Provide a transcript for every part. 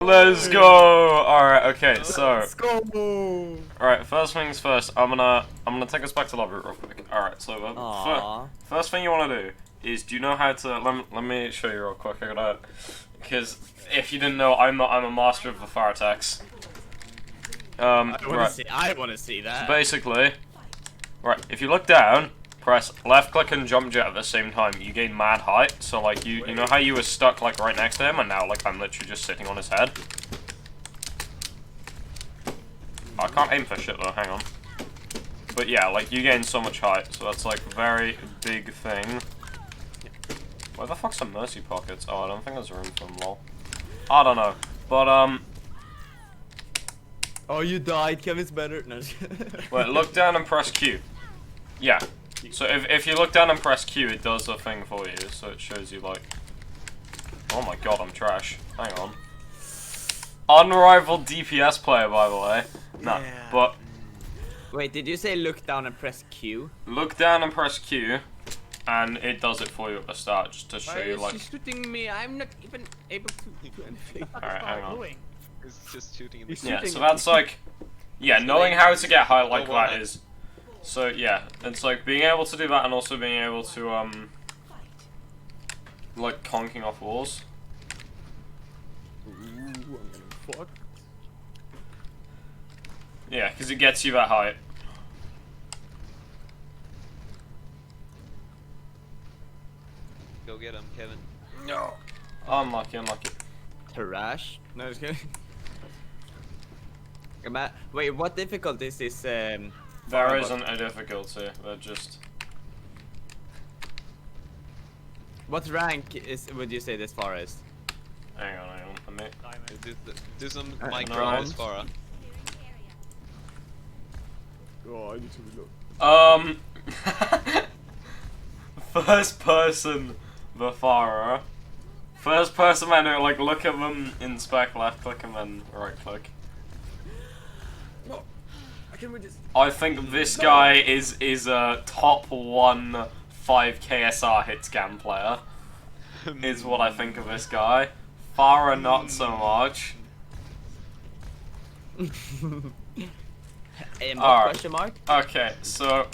Let's go! Alright, okay, so. Let's go! Alright, first things first, I'm gonna take us back to lobby real quick. Alright, so first thing you wanna do is, do you know how to let me show you real quick, I gotta, because if you didn't know, I'm a master of the Phara attacks. I wanna see that. So basically, right, if you look down, press left click and jump jet at the same time, you gain mad height, so like you know how you were stuck like right next to him and now like I'm literally just sitting on his head? I can't aim for shit though, hang on. But yeah, like you gain so much height, so that's like a very big thing. Where the fuck's some mercy pockets? Oh, I don't think there's room for them, lol. I don't know, but Oh, you died, Kevin's better. No. wait, look down and press Q. Yeah. So if you look down and press Q, it does a thing for you, so it shows you like... Oh my god, I'm trash. Hang on. Unrivaled DPS player, by the way. Nah, Yeah. but... Wait, did you say look down and press Q? Look down and press Q, and it does it for you at the start, just to show you like... Why is she shooting me? I'm not even able to do anything. Alright, hang on. It's just shooting in the Yeah, so that's like... Yeah, knowing how to get high like that is... So yeah, it's like being able to do that and also being able to like conking off walls. Ooh, I'm getting fucked. Yeah, because it gets you that height. Go get him, Kevin. No. Unlucky, unlucky. Trash? No, just kidding. Wait, what difficulty is this? There isn't a difficulty, they're just... What rank would you say this far is? Hang on, let me... Do some Alright, micro no. as Phara. Oh, I need to reload. First person, the Phara. First person menu, like look at them, inspect, left click and then right click. No, I can read this. I think this guy is a top 1 5 KSR hit scan player. Is what I think of this guy. Phara not so much. Alright. Question mark? Okay, so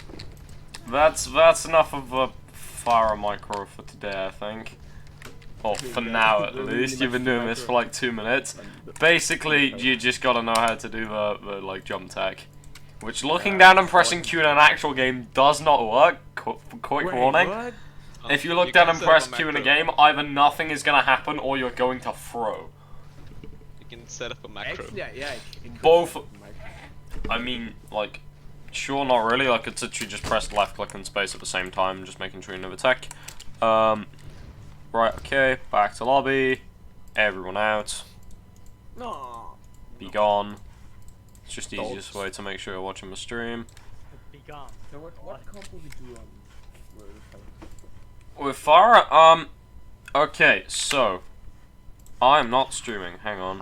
that's enough of a Phara micro for today, I think. Or for now at least. You've been doing this for like 2 minutes. Basically, you just gotta know how to do the like jump tech. Which looking down and pressing Q in an actual game does not work. Quick warning. What? If you look down and press Q in a game, either nothing is gonna happen or you're going to throw. You can set up a macro. Actually, yeah. Both. I mean, like, sure, not really. Like, it's literally just press left click and space at the same time, just making sure you know the tech. Right, okay, back to lobby. Everyone out. No. Be gone. It's just the easiest way to make sure you're watching the stream. Be gone. So what comp will we do on With Phara, okay, so I'm not streaming. Hang on.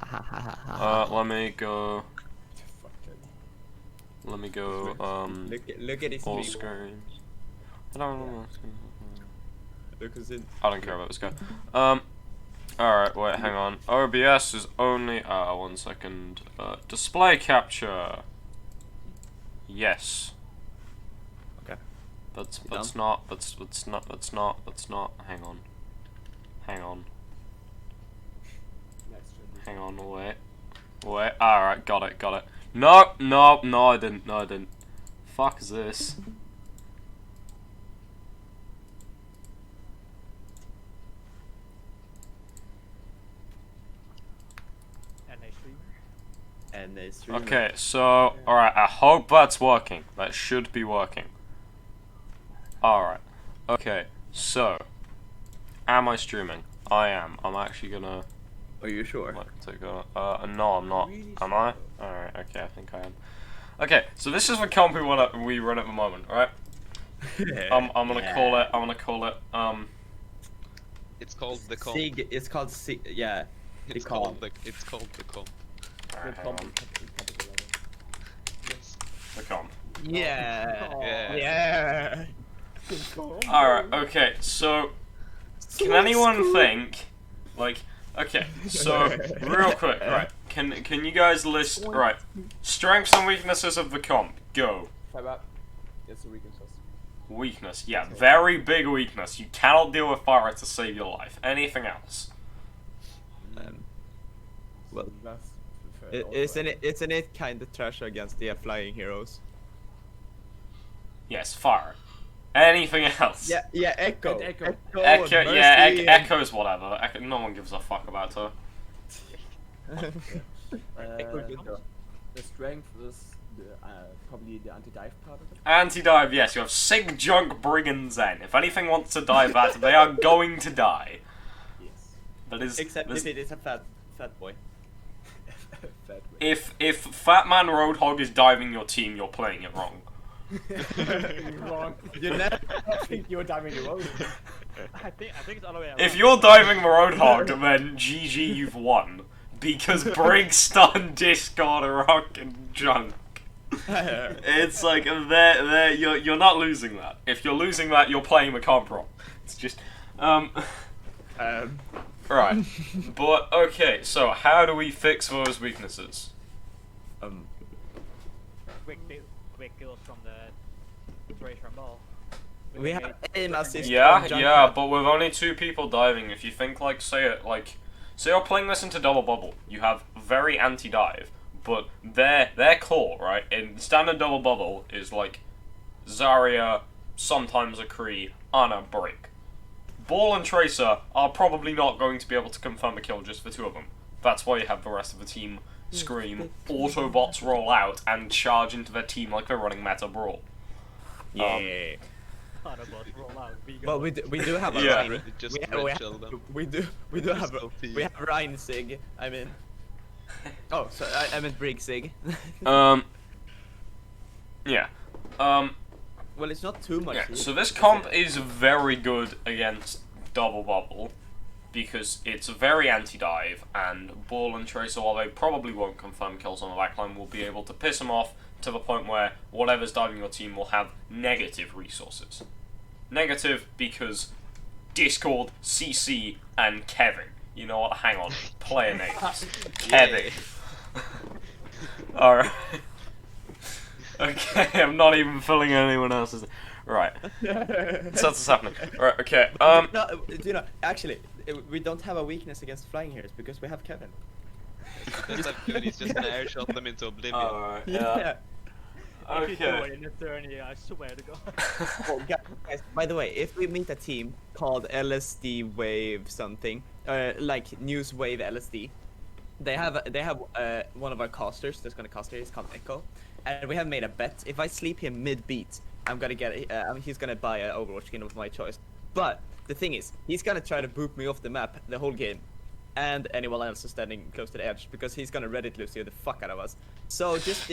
Let me go. Look at his All meme. screens. I don't know. I I don't care about this guy. Alright, wait, hang on. OBS is only, 1 second. Display capture. Yes. Okay. That's You not, hang on. Hang on, wait. Alright, got it. No, I didn't. Fuck is this? And a streamer. And streamer. Okay, so, alright, I hope that's working. That should be working. Alright. Okay, so, am I streaming? I am. I'm actually gonna... Are you sure? No, I'm not. Am I? Alright, okay, I think I am. Okay, so this is the comp we run at the moment, alright? I'm gonna call it, It's called the comp. Sig, it's called Sig, yeah. It's called the comp. alright, hang on. Yes. The comp. Yeah. Yeah. Alright, okay, so, can anyone think, like, Okay, so real quick, right? Can you guys list right strengths and weaknesses of the comp? Go. Phara, it's a weakness. Weakness, yeah, very big weakness. You cannot deal with fire to save your life. Anything else? Well, That's isn't it kind of trash against the flying heroes? Yes, fire. Anything else? Yeah, Echo. Echo. Echo, and yeah, Mercy. Echo's whatever. Echo, no one gives a fuck about her. The strength is probably the anti-dive part of it. Anti-dive, yes, you have Sig, Junk, Brig, and Zen. If anything wants to dive at, they are going to die. Yes. That is, Except this- if it is a fat boy. Fat way. if Fat Man Roadhog is diving your team, you're playing it wrong. Wrong. You never. I think you're diving your own. I think it's all the way around. If you're diving the Roadhog, then GG, you've won. Because Brig, Stun, Discord, Rock, and Junk. It's like, you're not losing that. If you're losing that, you're playing the comp wrong. It's just, right. But, okay, so how do we fix those weaknesses? quick kills from the Tracer and Ball. We have aim assist. Yeah, from yeah, Junk. but with only 2 people diving, if you think, like, say you're playing this into double bubble, you have very anti-dive, but their core, right, in standard double bubble is, like, Zarya, sometimes a Kree, Ana, Break. Ball and Tracer are probably not going to be able to confirm a kill just for 2 of them. That's why you have the rest of the team scream, Autobots roll out, and charge into their team like they're running Meta Brawl. Yeah. Autobots roll out. Well, we do have a Yeah. Ryan. Just we chill them. do have a we have Ryan Sig. I mean. Oh, so I meant Brig Sig. Yeah. Well, it's not too much. Yeah, so this comp is very good against double bubble because it's very anti-dive, and Ball and Tracer, while they probably won't confirm kills on the backline, will be able to piss them off to the point where whatever's diving your team will have negative resources. Negative because Discord, CC, and Kevin. You know what? Hang on. Player names. Kevin. Alright. Okay, I'm not even filling anyone else's. Right. So that's what's happening. Right, okay. No, you know, actually, we don't have a weakness against flying heroes because we have Kevin. That's not good. He's just gonna airshot them into oblivion. Alright, Yeah. If you do Okay. it in the turn, yeah, I swear to God. Oh, guys, by the way, if we meet a team called LSD Wave something, like News Wave LSD, they have one of our casters that's gonna cast here. He's called Echo, and we have made a bet. If I sleep him mid beat, I'm gonna get he's gonna buy an Overwatch skin of my choice. But the thing is, he's gonna try to boot me off the map the whole game, and anyone else is standing close to the edge because he's gonna Reddit Lucio the fuck out of us. So just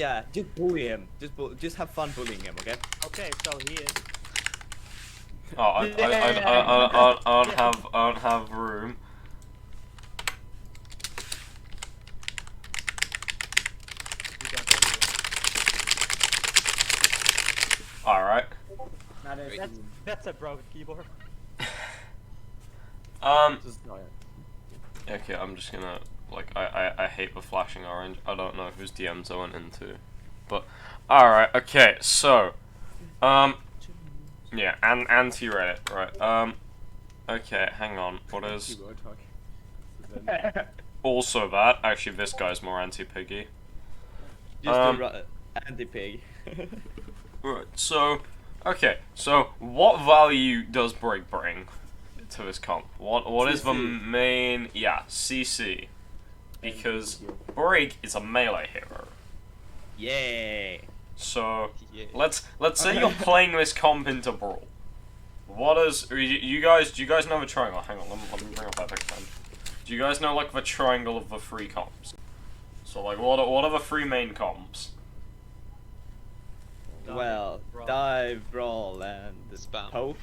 bully him. Just have fun bullying him, okay? Okay, so he is. Oh, I don't have room. We don't have Alright. Now there's to. That's a broken keyboard. just Okay, I'm just gonna, like, I hate the flashing orange. I don't know whose DMs I went into. But, alright, okay, so, yeah, and anti-Reddit, right, okay, hang on, what is, keyboard talk. So then- also that, actually this guy's more anti-Piggy. Just anti-pig. Right, so, okay, so, what value does Brig bring to this comp? What is the CC. main, yeah, CC, because Brig is a melee hero. Yay! So Yeah. let's say you're playing this comp into Brawl. What is do you guys know the triangle? Hang on, let me bring up that picture. Do you guys know like the triangle of the 3 comps? So like what are the 3 main comps? Well, Brawl. dive, brawl, and Spam. poke.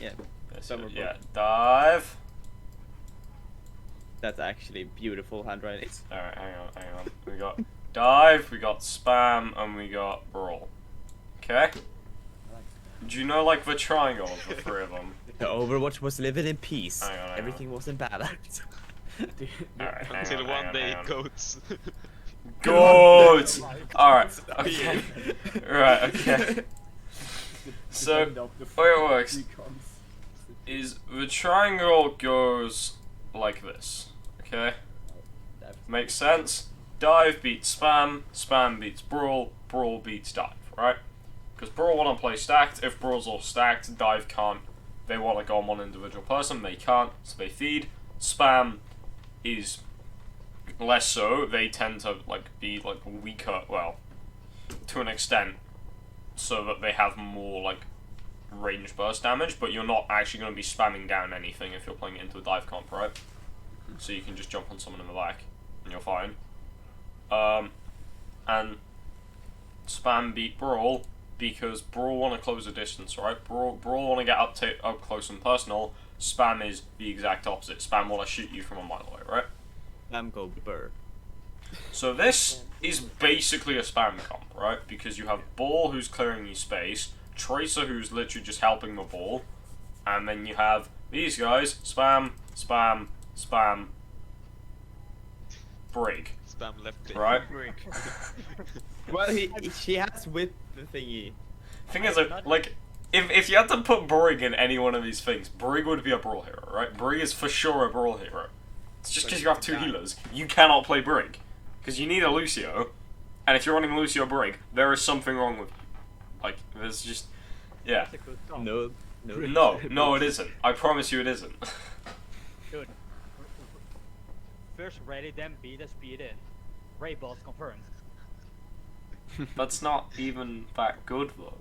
Yeah, Yes, Summer yeah, dive. that's actually beautiful handwriting. Alright, hang on. We got dive, we got spam, and we got brawl. Okay? Do you know like the triangle of the 3 of them? The Overwatch was living in peace. Hang on. Everything was in balance. Alright, hang Until on, one hang on, day hang on. goats. Goats! Alright, okay. Right, okay. So, Depend of the the way it works beacons. is the triangle goes like this, okay? Makes sense? Dive beats spam, spam beats brawl, brawl beats dive, right? Because brawl want to play stacked. If brawl's all stacked, dive can't. They want to go on one individual person, they can't, so they feed. Spam is less so. They tend to be weaker, well, to an extent, so that they have more range burst damage. But you're not actually going to be spamming down anything if you're playing it into a dive comp, right? So you can just jump on someone in the back and you're fine. And spam beat brawl because brawl want to close the distance, right? Brawl want to get up close and personal. Spam is the exact opposite. Spam want to shoot you from a mile away, right? Spam go burr. So this is basically a spam comp, right? Because you have ball who's clearing you space, tracer who's literally just helping the ball, and then you have these guys spam, spam, spam, brig, Spam left click. right? Well, she has whip the thingy. Thing is, if you had to put Brig in any one of these things, Brig would be a brawl hero, right? Brig is for sure a brawl hero. It's just because you have two healers, you cannot play Brig. Because you need a Lucio, and if you're running Lucio Brig, there is something wrong with you. There's just... Yeah. That's a good song. No, it isn't. I promise you it isn't. Dude. First ready, then beat us, speed in. Ray boss confirmed. That's not even that good, though.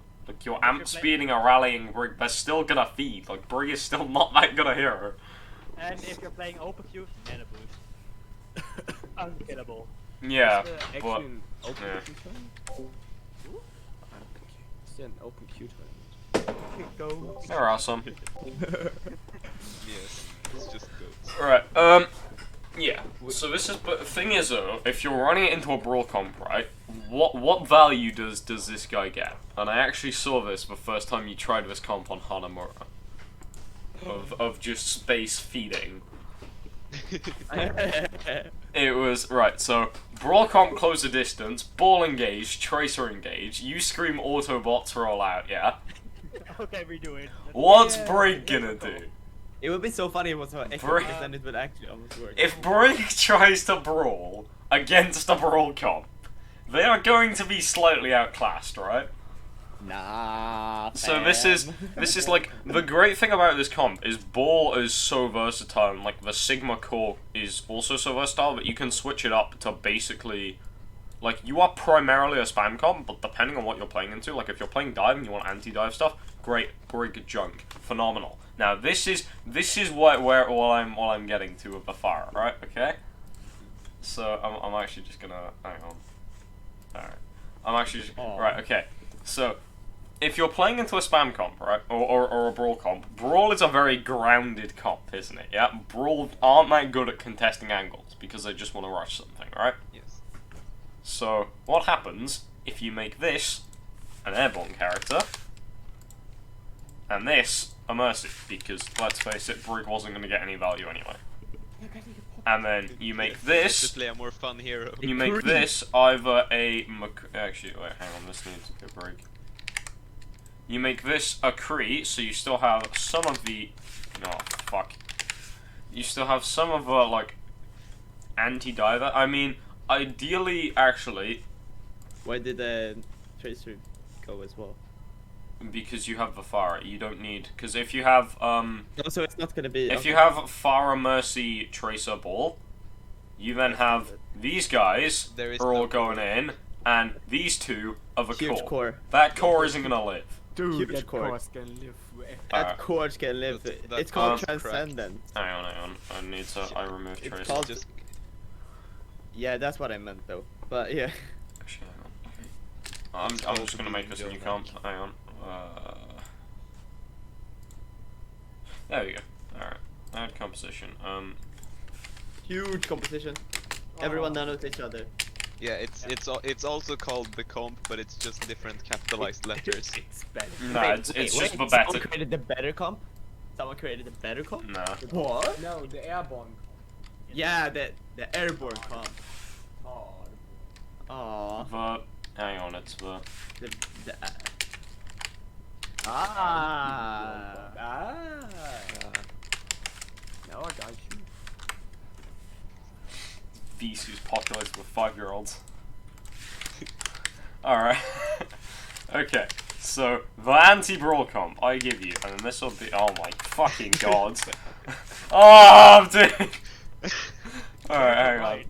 You're amp speeding a rallying Brig, they're still gonna feed. Brig is still not that good a hero. And if you're playing open queue, mana boost. Unkillable. Yeah, Is there but... actually an open yeah. queue turn? Is there an open queue turn? Go. They're awesome. Yes, it's just goats. Right, yeah. So this is, but the thing is though, if you're running it into a brawl comp, right, what value does this guy get? And I actually saw this the first time you tried this comp on Hanamura. Of just space feeding. It was, right, so, brawl comp close the distance, ball engaged, tracer engaged, you scream Autobots roll out, yeah? Okay, redo it. What's Brig gonna do? It would be so funny if it was so Brig- then it would actually almost work. If Brig tries to brawl against a brawl comp, they are going to be slightly outclassed, right? Nah. So this is the great thing about this comp is ball is so versatile, and the Sigma core is also so versatile that you can switch it up to basically you are primarily a spam comp, but depending on what you're playing into, if you're playing dive and you want anti-dive stuff, great, Brig junk, phenomenal. Now this is what I'm getting to with the Phara, right? Okay. So I'm actually just gonna hang on. All right. I'm actually just, right. Okay. So if you're playing into a spam comp, right, or a brawl comp, brawl is a very grounded comp, isn't it? Yeah. Brawl aren't that good at contesting angles because they just want to rush something, right? Yes. So what happens if you make this an airborne character and this a mercy? Because let's face it, Brig wasn't going to get any value anyway. And then you make this. To play a more fun hero. You make this either a actually wait, hang on, this needs to go Brig. You make this a Cree, so you still have some of the fuck. You still have some of the anti-diver. I mean, ideally actually. Why did the tracer go as well? Because you have the Phara, you don't need, because if you have So it's not gonna be. if you have Phara, Mercy, Tracer, Ball, you then have these guys There is are all no going in, and these two of a Huge core. core. That core isn't gonna live. Dude, Huge that core. course can live forever. That core can live. That It's called core's transcendent. Hang on. I need to. I removed It's Tracer. called- Just Yeah, that's what I meant though. But yeah. Actually, hang on. Okay. I'm just gonna make this a new comp. Hang on. There we go. Alright. Add composition. Huge composition. Everyone knows each other. yeah, it's also called the comp, but it's just different capitalized letters. It's better. No, it's just the Someone better. created the better comp? Someone created a better comp? Nah. What? No, the airborne. Yeah, the airborne comp. Oh, Aww. Hang on, it's the... The, ah. Now I got you. VC's populated with 5-year-olds. Alright. Okay, so the anti-brawl comp I give you, and then this will be... Oh my fucking god. Oh, I'm doing... Alright, hang on.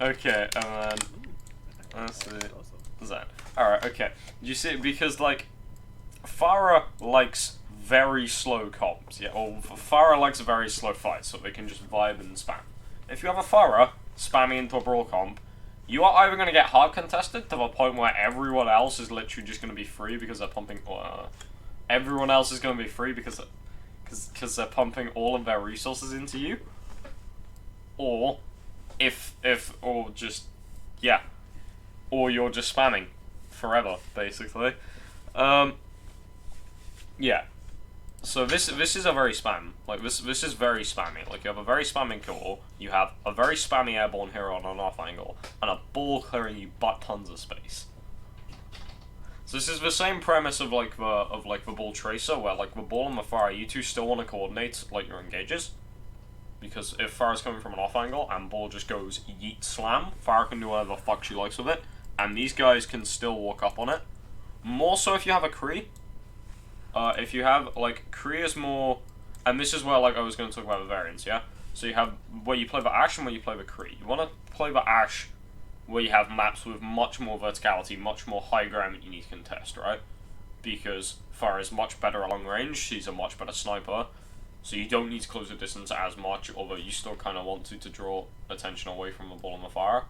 Okay, and then... Let's see. What's that? Alright, okay. You see, because, like, Phara likes very slow comps. Yeah, well, Phara likes a very slow fight, so they can just vibe and spam. If you have a Phara spamming into a brawl comp, you are either going to get hard contested to the point where everyone else is literally just going to be free because they're pumping... everyone else is going to be free because they're pumping all of their resources into you. Or, or just... Yeah. Or you're just spamming forever, basically. Yeah. So this is a very spam. Like this is very spammy. Like you have a very spamming core, you have a very spammy airborne hero on an off angle, and a ball clearing you butt tons of space. So this is the same premise of like the ball tracer, where like the ball and the Phara, you two still want to coordinate like your engages. Because if Phara's coming from an off angle and ball just goes yeet slam, Phara can do whatever the fuck she likes with it, and these guys can still walk up on it. More so if you have a Kree. If you have, like, Kree is more... And this is where, like, I was going to talk about the variants, yeah? So you have where you play the Ashe and where you play the Kree. You want to play the Ashe where you have maps with much more verticality, much more high ground that you need to contest, right? Because Phara is much better at long range, she's a much better sniper, so you don't need to close the distance as much, although you still kind of want to draw attention away from the ball and the Phara.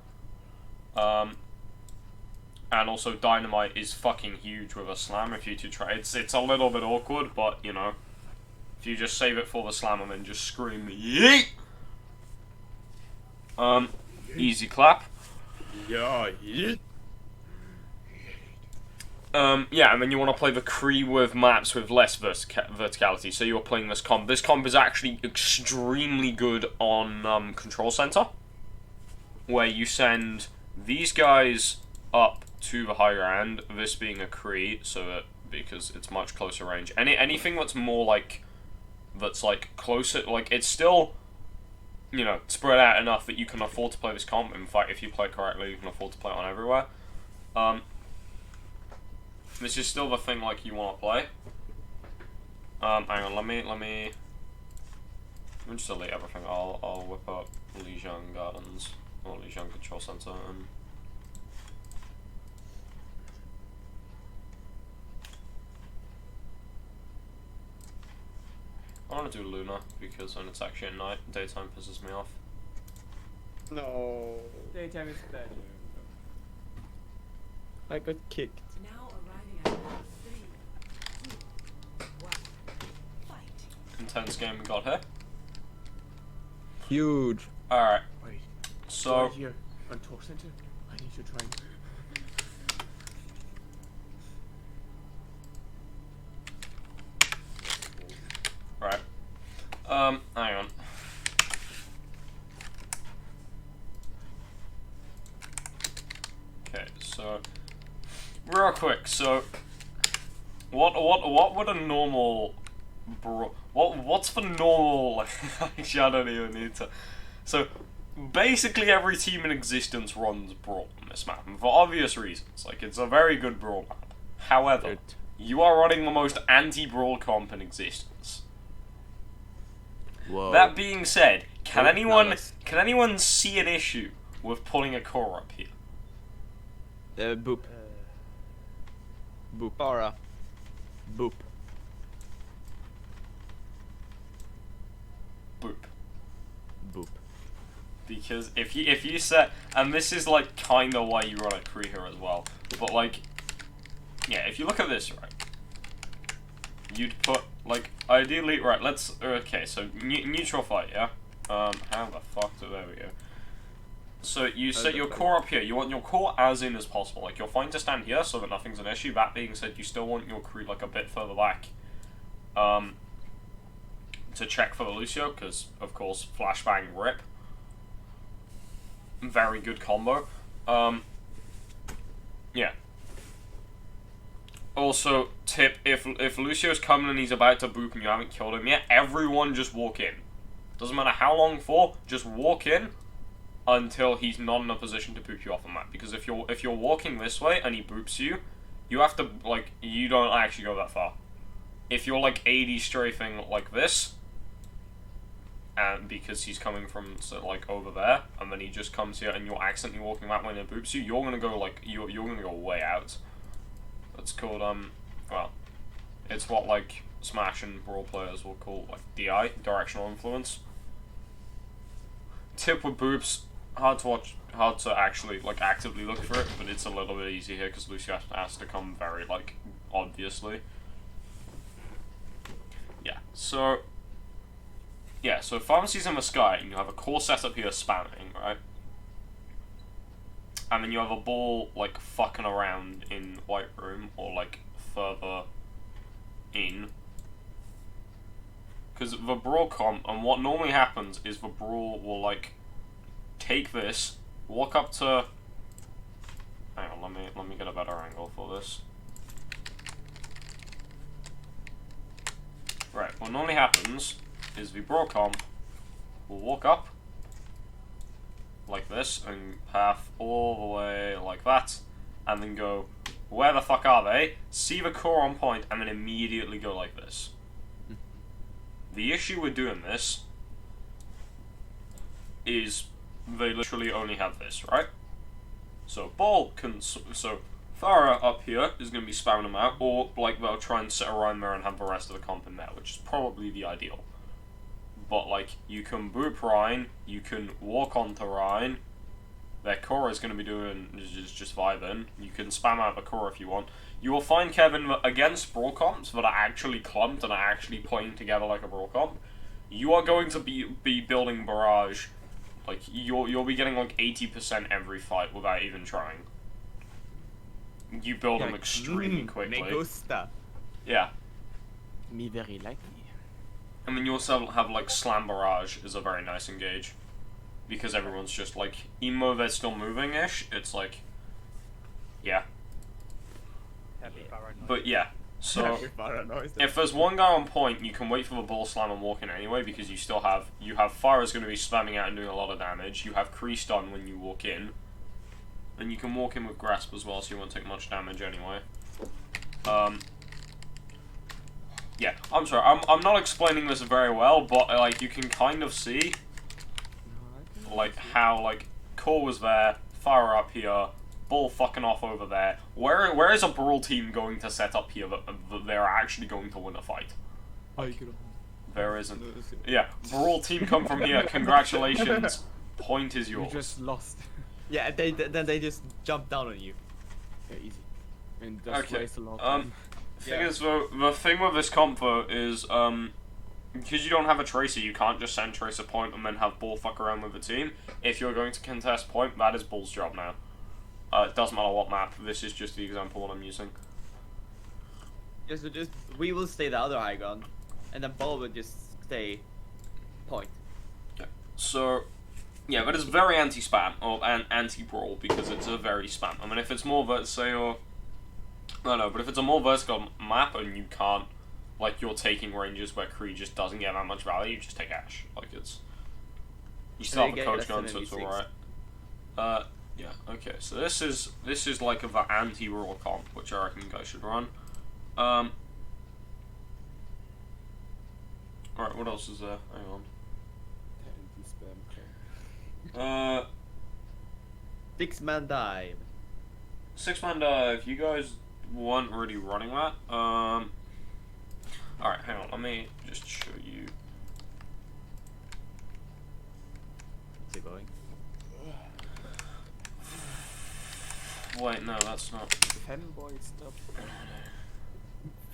And also Dynamite is fucking huge with a slam if you two try. It's a little bit awkward, but you know, if you just save it for the slam and then just scream yeet. Easy clap. Yeah, yeet. Yeah, and then you want to play the Kree with maps with less verticality. So you're playing this comp. This comp is actually extremely good on Control Center, where you send these guys up to the higher end, this being a Kree, so that because it's much closer range. Anything that's more like closer, like it's still, you know, spread out enough that you can afford to play this comp. In fact, if you play correctly, you can afford to play it on everywhere. This is still the thing like you want to play. Hang on, let me just delete everything. I'll whip up Lijiang Gardens or Lijiang Control Center and. I want to do Luna, because when it's actually at night, daytime pisses me off. No. Daytime is better. I got kicked. Now arriving at round 3, 2, 1. Fight. Intense game we got here. Huge. Alright, Wait. so... Right here on Talk Center. I need to try. Right. Hang on. Okay, so... Real quick, so... What would a normal... What's the normal... Actually, I don't even need to... So, basically every team in existence runs Brawl on this map, and for obvious reasons. Like, it's a very good Brawl map. However, you are running the most anti-Brawl comp in existence. Whoa. That being said, can Whoa, anyone see an issue with pulling a core up here? Boop. Boop. Phara. Boop. Boop. Boop. Because if you set, and this is like kinda why you run a Kree here as well, but like, yeah, if you look at this, right, you'd put, like, ideally, right, let's, okay, so neutral fight, yeah? How the fuck there we go. So you set your core up here. You want your core as in as possible. Like, you're fine to stand here so that nothing's an issue. That being said, you still want your Kree, like, a bit further back. to check for the Lucio, because, of course, flashbang rip. Very good combo. Yeah. Also, tip, if Lucio's coming and he's about to boop and you haven't killed him yet, everyone just walk in. Doesn't matter how long for, just walk in until he's not in a position to boop you off the map. Because if you're walking this way and he boops you, you have to, like, you don't actually go that far. If you're, like, 80 strafing like this, and because he's coming from, so, like, over there, and then he just comes here and you're accidentally walking that way and it boops you, you're gonna go, like, you're gonna go way out. It's called, well, it's what, like, Smash and Brawl players will call, like, DI, Directional Influence. Tip with boops, hard to actually, like, actively look for it, but it's a little bit easy here because Lucio has to come very, like, obviously. Yeah, so Pharmacy's in the sky, and you have a core setup here spamming, right? And then you have a ball, like, fucking around in White Room, or, like, further in. Because the Brawl comp, and what normally happens is the Brawl will, like, take this, walk up to... Hang on, let me get a better angle for this. Right, what normally happens is the Brawl comp will walk up like this and path all the way like that and then go, where the fuck are they? See the core on point and then immediately go like this. The issue with doing this is they literally only have this, right? So ball can, so Phara up here is going to be spamming them out, or like they'll try and sit around there and have the rest of the comp in there, which is probably the ideal. But like, you can boop Rhine, you can walk onto Rhine, their core is going to be doing, just vibing, you can spam out the core if you want. You will find, Kevin, that against Brawl comps that are actually clumped and are actually playing together like a Brawl comp, you are going to be building barrage, like, you'll be getting like 80% every fight without even trying. You build them extremely quickly. Me gusta. Yeah. Me very likely. And then you also have like Slam Barrage is a very nice engage. Because everyone's just like, even though they're still moving-ish, it's like, yeah. Happy paranoid. But yeah, so Happy paranoid. if there's one guy on point, you can wait for the ball slam and walk in anyway, because you still have, Phara's going to be spamming out and doing a lot of damage, you have Kree stun when you walk in, and you can walk in with Grasp as well, so you won't take much damage anyway. Yeah, I'm sorry, I'm not explaining this very well, but like, you can kind of see like how like Core was there, Phara up here, Bull fucking off over there. Where is a Brawl team going to set up here that they're actually going to win a fight? There isn't. Yeah, Brawl team come from here. Congratulations. Point is You yours. just lost. Yeah, then they just jump down on you. Yeah, easy. And just Okay. waste a lot of time. Thing is though, the thing with this comp though is because you don't have a Tracer, you can't just send Tracer point and then have Bull fuck around with the team. If you're going to contest point, that is Bull's job now. It doesn't matter what map, this is just the example that I'm using. Just we will stay the other high ground, and then Ball will just stay point. So, yeah, but it's very anti-spam, or anti-brawl, because it's a very spam. I mean, if it's more, but if it's a more vertical map and you can't, like, you're taking ranges where Kree just doesn't get that much value, you just take Ashe. Like, it's... You still have a coach gun, so it's alright. Yeah, okay, so this is like the anti-brawl comp, which I reckon you guys should run. Alright, what else is there? Hang on. 6-man dive. 6-man dive, you guys weren't really running that. Alright, hang on, let me just show you. Is it going? Wait, no, that's not. Fanboy stuff.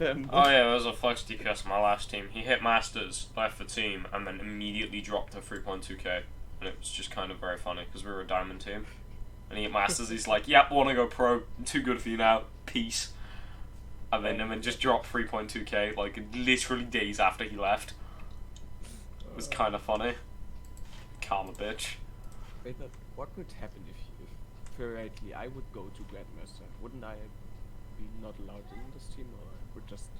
Oh yeah, there was a flex DPS on my last team. He hit Masters, left the team, and then immediately dropped to 3.2k. And it was just kind of very funny, because we were a diamond team. And he hit Masters, he's like, yep, wanna go pro, too good for you now, peace. and then just dropped 3.2k like literally days after he left. It was kind of funny. Karma bitch. Wait, but what would happen if theoretically I would go to Grandmaster? Wouldn't I be not allowed in this team, or I would just?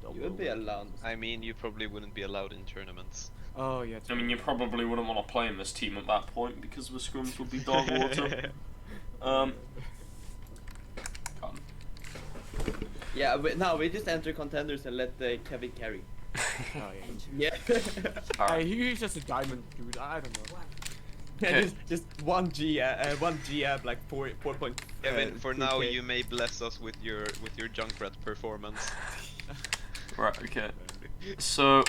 Don't You know would be what allowed. this- I mean, you probably wouldn't be allowed in tournaments. Oh yeah. I mean, you probably wouldn't want to play in this team at that point because the scrims would be dog water. Come. Yeah, now we just enter contenders and let Kevin carry. Oh, yeah. Yeah. Alright. He's just a diamond dude. I don't know. Yeah, Okay. just one G ab like 4.2. Kevin, for now, you may bless us with your Junkrat performance. Right. Okay. So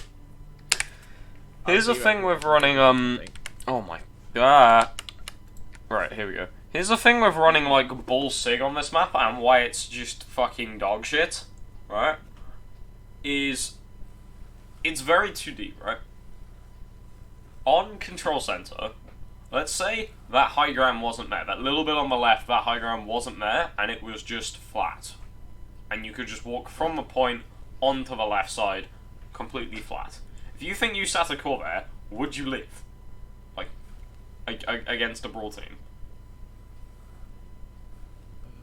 here's the thing with running Oh my god. Right, here we go. Here's the thing with running like Bull Sig on this map and why it's just fucking dog shit, right? Is it's very 2D, right? On Control Center, let's say that high ground wasn't there. That little bit on the left, that high ground wasn't there, and it was just flat. And you could just walk from the point onto the left side, completely flat. If you think you sat a core there, would you live? Like, against a brawl team?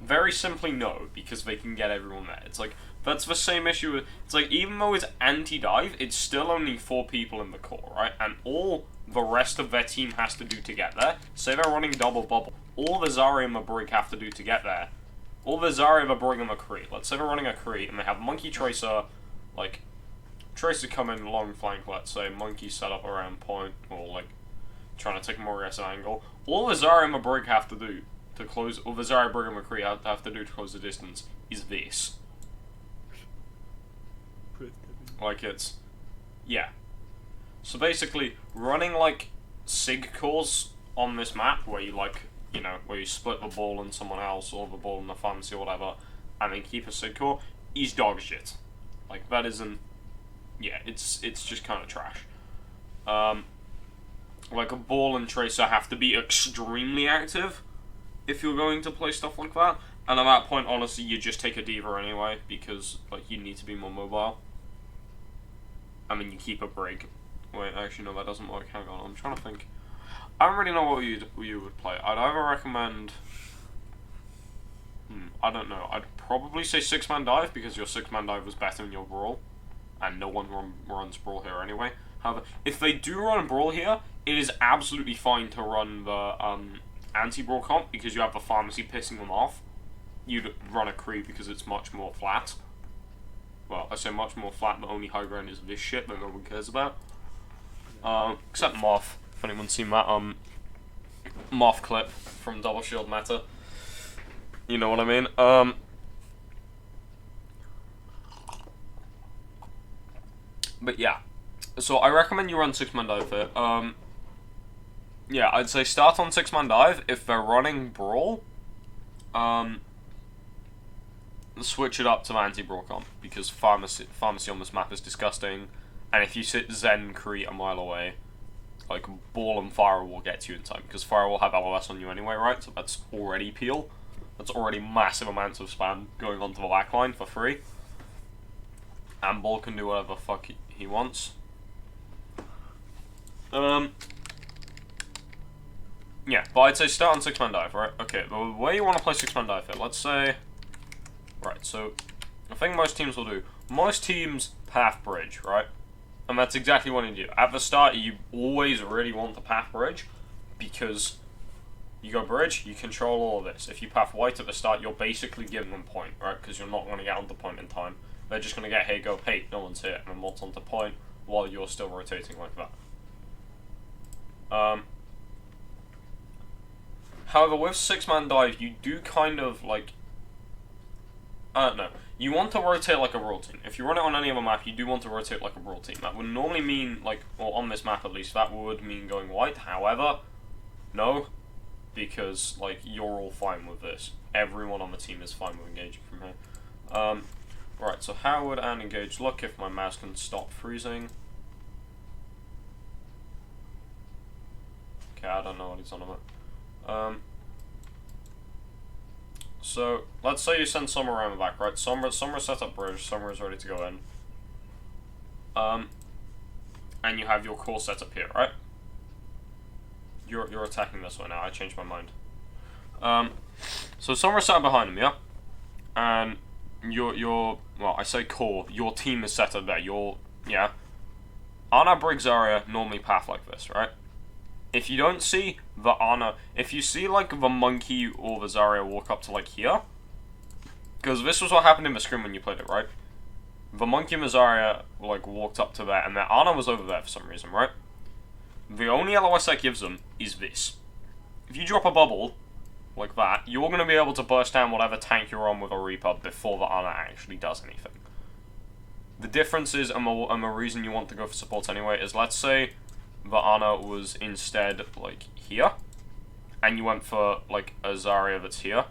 Very simply no, because they can get everyone there. It's like, that's the same issue with, it's like, even though it's anti-dive, it's still only 4 people in the core, right? And all the rest of their team has to do to get there, say they're running double bubble, all the Zarya and the Brig have to do to get there, all the Zarya, the Brig, and the Kree, let's say they're running a Kree, and they have Monkey Tracer, like, Tracer come in long flank, let's say, Monkey set up around point, or like, trying to take a more aggressive angle, all the Zarya and the Brig have to do to close, or the Zarya, Brig, and McCree have to do to close the distance, is this. Like it's, yeah. So basically, running like SIG cores on this map, where you like, you know, where you split the ball and someone else, or the ball and the fancy or whatever, and then keep a SIG core, is dog shit. Like that isn't, yeah, it's just kind of trash. Like a ball and tracer have to be extremely active if you're going to play stuff like that, and at that point, honestly, you just take a diva anyway, because like you need to be more mobile. I mean, you keep a Brig. Wait, actually, no, that doesn't work. Hang on, I'm trying to think. I don't really know what you would play. I'd either recommend... I don't know. I'd probably say 6-man dive, because your 6-man dive was better than your brawl. And no one runs brawl here anyway. However, if they do run brawl here, it is absolutely fine to run the anti-brawl comp, because you have the pharmacy pissing them off. You'd run a Kree because it's much more flat. Well, I say much more flat, the only high ground is this shit that no one cares about. Except Moth, if anyone's seen that Moth clip from Double Shield Meta. You know what I mean? But yeah. So I recommend you run 6-man dive here. Yeah, I'd say start on 6-man dive. If they're running Brawl, switch it up to anti-brawl comp, because pharmacy on this map is disgusting, and if you sit Zen Kree a mile away, like Ball and Phara will get to you in time, because Phara will have LOS on you anyway, right? So that's already peel. That's already massive amounts of spam going onto the backline for free. And Ball can do whatever the fuck he wants. Yeah, but I'd say start on 6-man dive, right? Okay, the way you want to play 6-man dive here, let's say... Right, so, the thing most teams will do, most teams path bridge, right? And that's exactly what you do. At the start, you always really want the path bridge, because you go bridge, you control all of this. If you path white at the start, you're basically giving them point, right? Because you're not going to get onto point in time. They're just going to get here, go, hey, no one's here, and then waltz onto point, while you're still rotating like that. However, with 6-man dive, you do kind of, like... no. You want to rotate like a brawl team. If you run it on any other map, you do want to rotate like a brawl team. That would normally mean, like, or on this map at least, that would mean going white. However, no, because, like, you're all fine with this. Everyone on the team is fine with engaging from here. Right, so how would an engage look if my mouse can stop freezing? Okay, I don't know what he's on about. So let's say you send Summer around the back, right? Summer set up bridge. Summer is ready to go in. And you have your core set up here, right? You're attacking this way now. I changed my mind. So Summer set up behind him, yeah. And your well, I say core. Your team is set up there. Yeah. Ana Briggs area normally path like this, right? If you don't see the Ana, if you see like the monkey or the Zarya walk up to like here, because this was what happened in the scrim when you played it, right? The monkey and the Zarya like walked up to there, and the Ana was over there for some reason, right? The only LOS that gives them is this. If you drop a bubble like that, you're going to be able to burst down whatever tank you're on with a Reaper before the Ana actually does anything. The difference is, and the reason you want to go for supports anyway, is let's say the Ana was instead like here, and you went for like a Zarya that's here.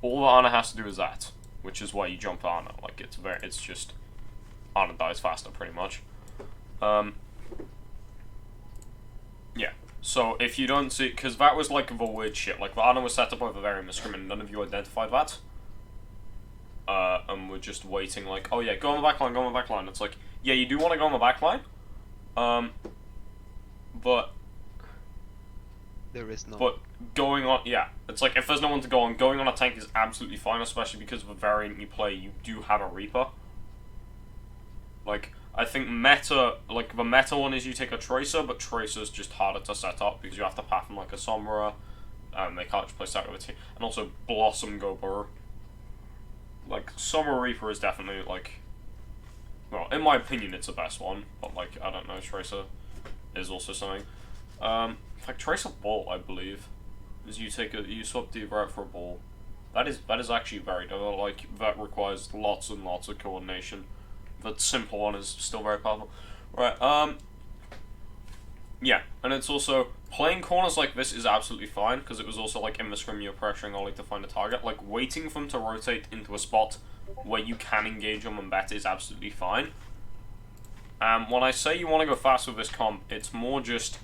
All the Ana has to do is that, which is why you jump Ana. Like it's just Ana dies faster pretty much. Yeah. So if you don't see, because that was like the weird shit. Like the Ana was set up over there in the scrim, and none of you identified that. And we're just waiting. Like, oh yeah, go on the back line, go on the back line. It's like, yeah, you do want to go on the back line. But there is no. But going on, yeah, it's like if there's no one to go on, going on a tank is absolutely fine, especially because of the variant you play. You do have a Reaper. Like, I think the meta one is you take a Tracer, but Tracer's just harder to set up because you have to path them like a Sombra, and they can't just play stack with a team. And also Blossom go Burr. Like, Summer Reaper is definitely, like, well, in my opinion, it's the best one, but, like, I don't know, Tracer is also something. Like, Tracer Ball, I believe, is you swap Diva out for a Ball. That is actually very difficult, like, that requires lots and lots of coordination. The simple one is still very powerful. Right, yeah, and it's also, playing corners like this is absolutely fine, because it was also, like, in the scrim you're pressuring Ollie to find a target. Like, waiting for them to rotate into a spot where you can engage them and bet is absolutely fine. When I say you want to go fast with this comp, it's more just,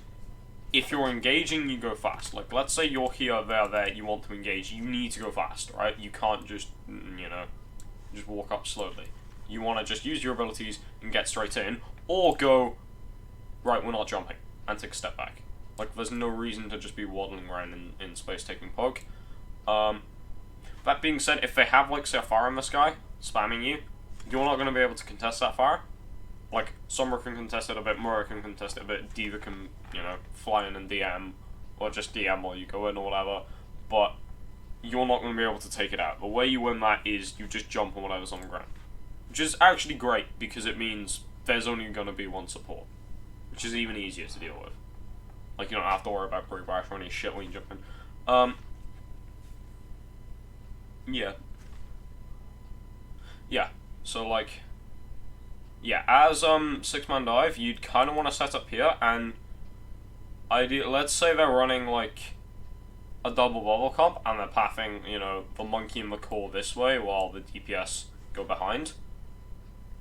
if you're engaging, you go fast. Like, let's say you're here, there, you want to engage, you need to go fast, right? You can't just, you know, just walk up slowly. You want to just use your abilities and get straight in, or go, right, we're not jumping, and take a step back. Like, there's no reason to just be waddling around in space taking poke. That being said, if they have, like, say, a Phara in the sky, spamming you, you're not going to be able to contest that Phara. Like, Summer can contest it a bit, Mura can contest it a bit, Diva can, you know, fly in and DM, or just DM while you go in or whatever, but you're not going to be able to take it out. The way you win that is you just jump on whatever's on the ground. Which is actually great, because it means there's only going to be one support. Which is even easier to deal with. Like, you don't have to worry about pre-bash or any shit when you jump in. Yeah. Yeah, so like, yeah, as six-man dive, you'd kind of want to set up here, and let's say they're running like a double bubble comp, and they're pathing, you know, the monkey and the core this way, while the DPS go behind.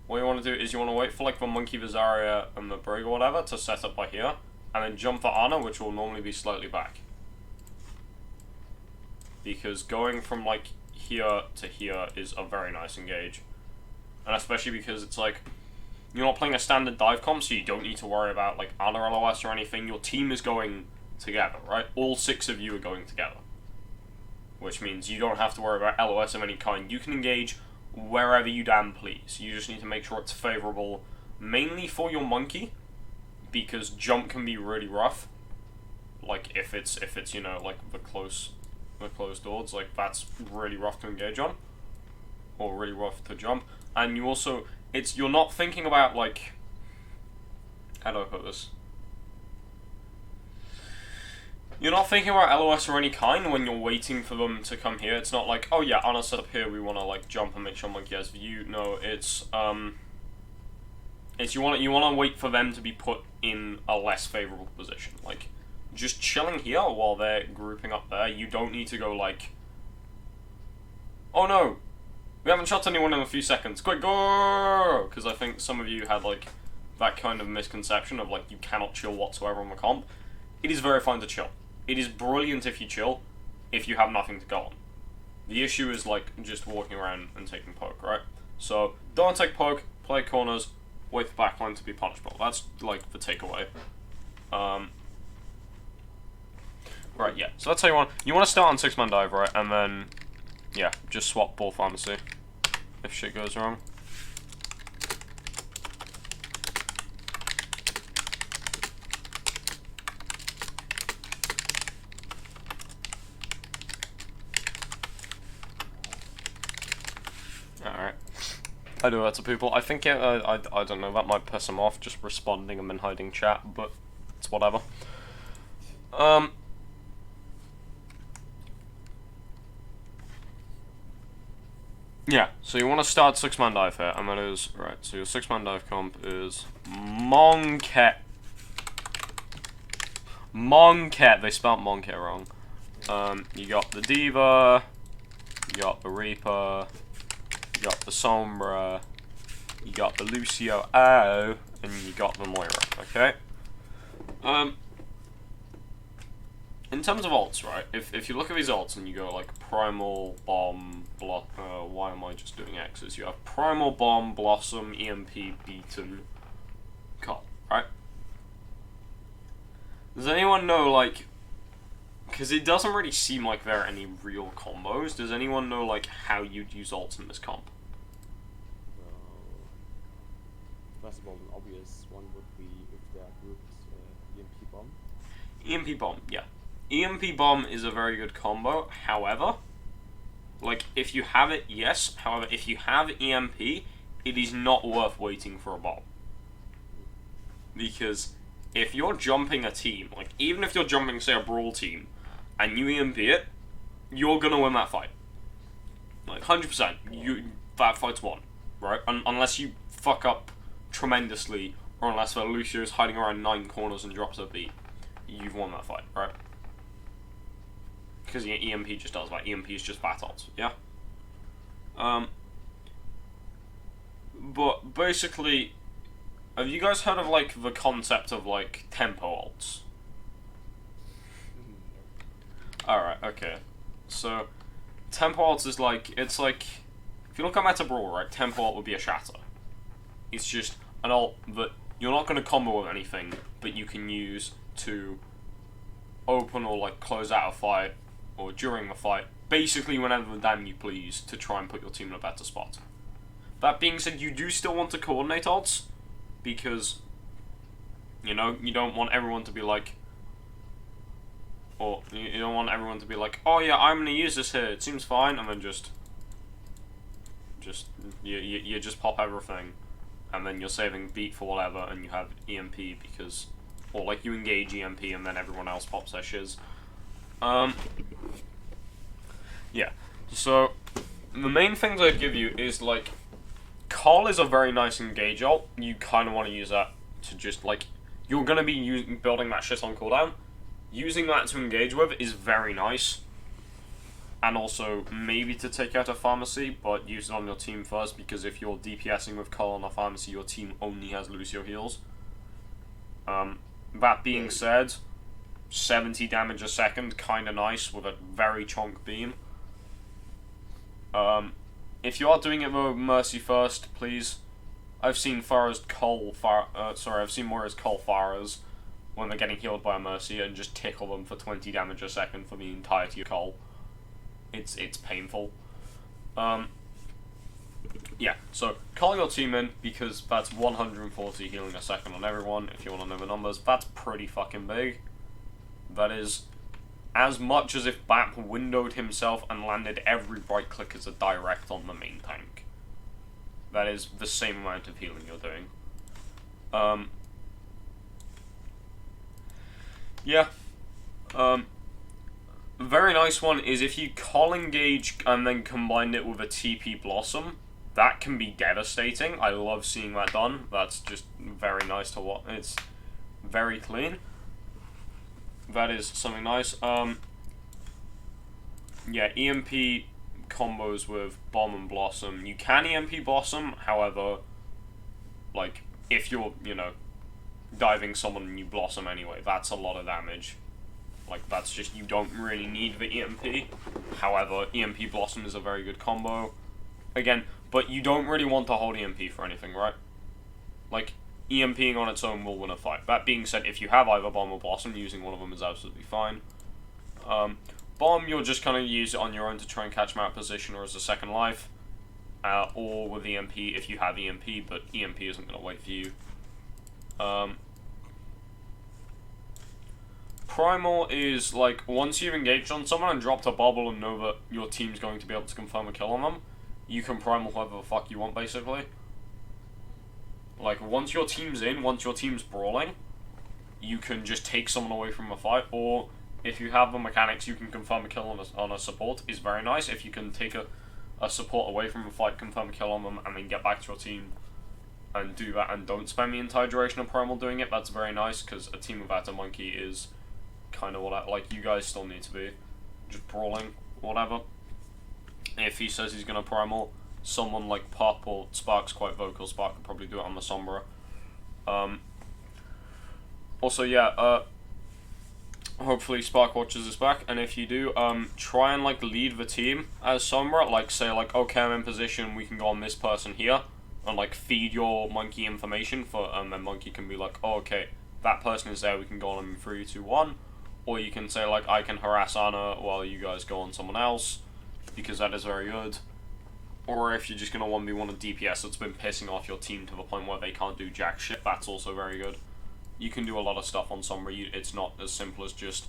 What you want to do is you want to wait for like the monkey, the Zarya, and the Brig or whatever to set up by here, and then jump the Ana, which will normally be slightly back. Because going from like here to here is a very nice engage. And especially because it's like, you're not playing a standard dive comp, so you don't need to worry about like Ana LOS or anything. Your team is going together, right? All 6 of you are going together. Which means you don't have to worry about LOS of any kind. You can engage wherever you damn please. You just need to make sure it's favorable, mainly for your monkey, because jump can be really rough. Like if it's you know, like the closed doors, like that's really rough to engage on, or really rough to jump. And you also, you're not thinking about like, how do I put this? You're not thinking about LOS or any kind when you're waiting for them to come here. It's not like, oh yeah, Ana set up here, we want to like jump and make sure monkey has view. No, it's you want to wait for them to be put in a less favorable position. Like, just chilling here while they're grouping up there. You don't need to go like, oh no, we haven't shot anyone in a few seconds. Quick, go! Because I think some of you had like that kind of misconception of like you cannot chill whatsoever on the comp. It is very fine to chill. It is brilliant if you chill, if you have nothing to go on. The issue is like just walking around and taking poke, right? So don't take poke, play corners, wait for backline to be punishable. That's like the takeaway. Right, yeah. So that's how you want to start on 6-man dive, right? And then, yeah, just swap ball pharmacy if shit goes wrong. Alright. I do that to people. I think I don't know, that might piss them off, just responding and then hiding chat, but it's whatever. Yeah, so you want to start 6-man dive here, and that is, right, so your 6-man dive comp is Monket. Monket, they spelled Monket wrong. You got the Diva, you got the Reaper, you got the Sombra, you got the Lucio O, and you got the Moira, okay? In terms of ults, right, if you look at these ults and you go like Primal, Bomb, why am I just doing X's? You have Primal, Bomb, Blossom, EMP, Beaten, Cull, right? Does anyone know, like, because it doesn't really seem like there are any real combos, does anyone know, like, how you'd use ults in this comp? First of all, an obvious one would be if they are grouped EMP bomb. EMP Bomb, yeah. EMP Bomb is a very good combo, however, like, if you have it, yes, however, if you have EMP, it is not worth waiting for a bomb. Because if you're jumping a team, like, even if you're jumping, say, a Brawl team, and you EMP it, you're gonna win that fight. Like, 100%, that fight's won, right? Unless you fuck up tremendously, or unless Lucio is hiding around 9 corners and drops a beat, you've won that fight, right? Because EMP just does that. EMP is just bat ults, yeah? But basically, have you guys heard of, like, the concept of, like, tempo ults? Alright, okay. So, tempo ults is like, it's like, if you look at Meta Brawl, right, tempo ult would be a shatter. It's just an ult that you're not going to combo with anything, but you can use to open or, like, close out a fight, or during the fight, basically whenever damn you please, to try and put your team in a better spot. That being said, you do still want to coordinate ults, because, you know, you don't want everyone to be like, or you don't want everyone to be like, oh yeah, I'm gonna use this here, it seems fine, and then you just pop everything, and then you're saving beat for whatever, and you have EMP because, or like you engage EMP and then everyone else pops their shiz. Yeah, so the main things I'd give you is like, Call is a very nice engage ult. You kind of want to use that to just like, you're gonna be building that shit on cooldown. Using that to engage with is very nice, and also maybe to take out a pharmacy, but use it on your team first, because if you're DPSing with Call on a pharmacy, your team only has Lucio heals. That being said, 70 damage a second, kinda nice with a very chonk beam. If you are doing it with Mercy first, please. I've seen Phara's I've seen Moira's Call Phara's when they're getting healed by a Mercy and just tickle them for 20 damage a second for the entirety of Call. It's painful. Yeah, so call your team in, because that's 140 healing a second on everyone, if you want to know the numbers. That's pretty fucking big. That is as much as if Bap windowed himself and landed every right click as a direct on the main tank. That is the same amount of healing you're doing. Yeah. Very nice one is if you call engage and then combine it with a TP Blossom. That can be devastating. I love seeing that done. That's just very nice to watch. It's very clean. That is something nice. Yeah, EMP combos with Bomb and Blossom. You can EMP Blossom, however, like, if you're, you know, diving someone and you Blossom anyway, that's a lot of damage. Like, that's just, you don't really need the EMP. However, EMP Blossom is a very good combo. Again, but you don't really want to hold EMP for anything, right? Like, EMPing on its own will win a fight. That being said, if you have either Bomb or Blossom, using one of them is absolutely fine. Bomb, you'll just kind of use it on your own to try and catch them out of position or as a second life. Or with EMP if you have EMP, but EMP isn't going to wait for you. Primal is, like, once you've engaged on someone and dropped a bubble and know that your team's going to be able to confirm a kill on them, you can Primal whoever the fuck you want, basically. Like, once your team's in, once your team's brawling, you can just take someone away from a fight, or if you have the mechanics, you can confirm a kill on a support, is very nice. If you can take a support away from a fight, confirm a kill on them, and then get back to your team and do that, and don't spend the entire duration of Primal doing it, that's very nice, because a team without a monkey is kind of what, like, you guys still need to be just brawling, whatever. If he says he's gonna Primal, someone like Pop or Spark's quite vocal, Spark could probably do it on the Sombra. Also, yeah, hopefully Spark watches this back, and if you do, try and, like, lead the team as Sombra, like, say, like, okay, I'm in position, we can go on this person here, and, like, feed your monkey information for, and then monkey can be like, oh, okay, that person is there, we can go on in 3, 2, 1, or you can say, like, I can harass Anna while you guys go on someone else, because that is very good. Or if you're just going to 1v1 a DPS that's been pissing off your team to the point where they can't do jack shit, that's also very good. You can do a lot of stuff on Sombra, it's not as simple as just,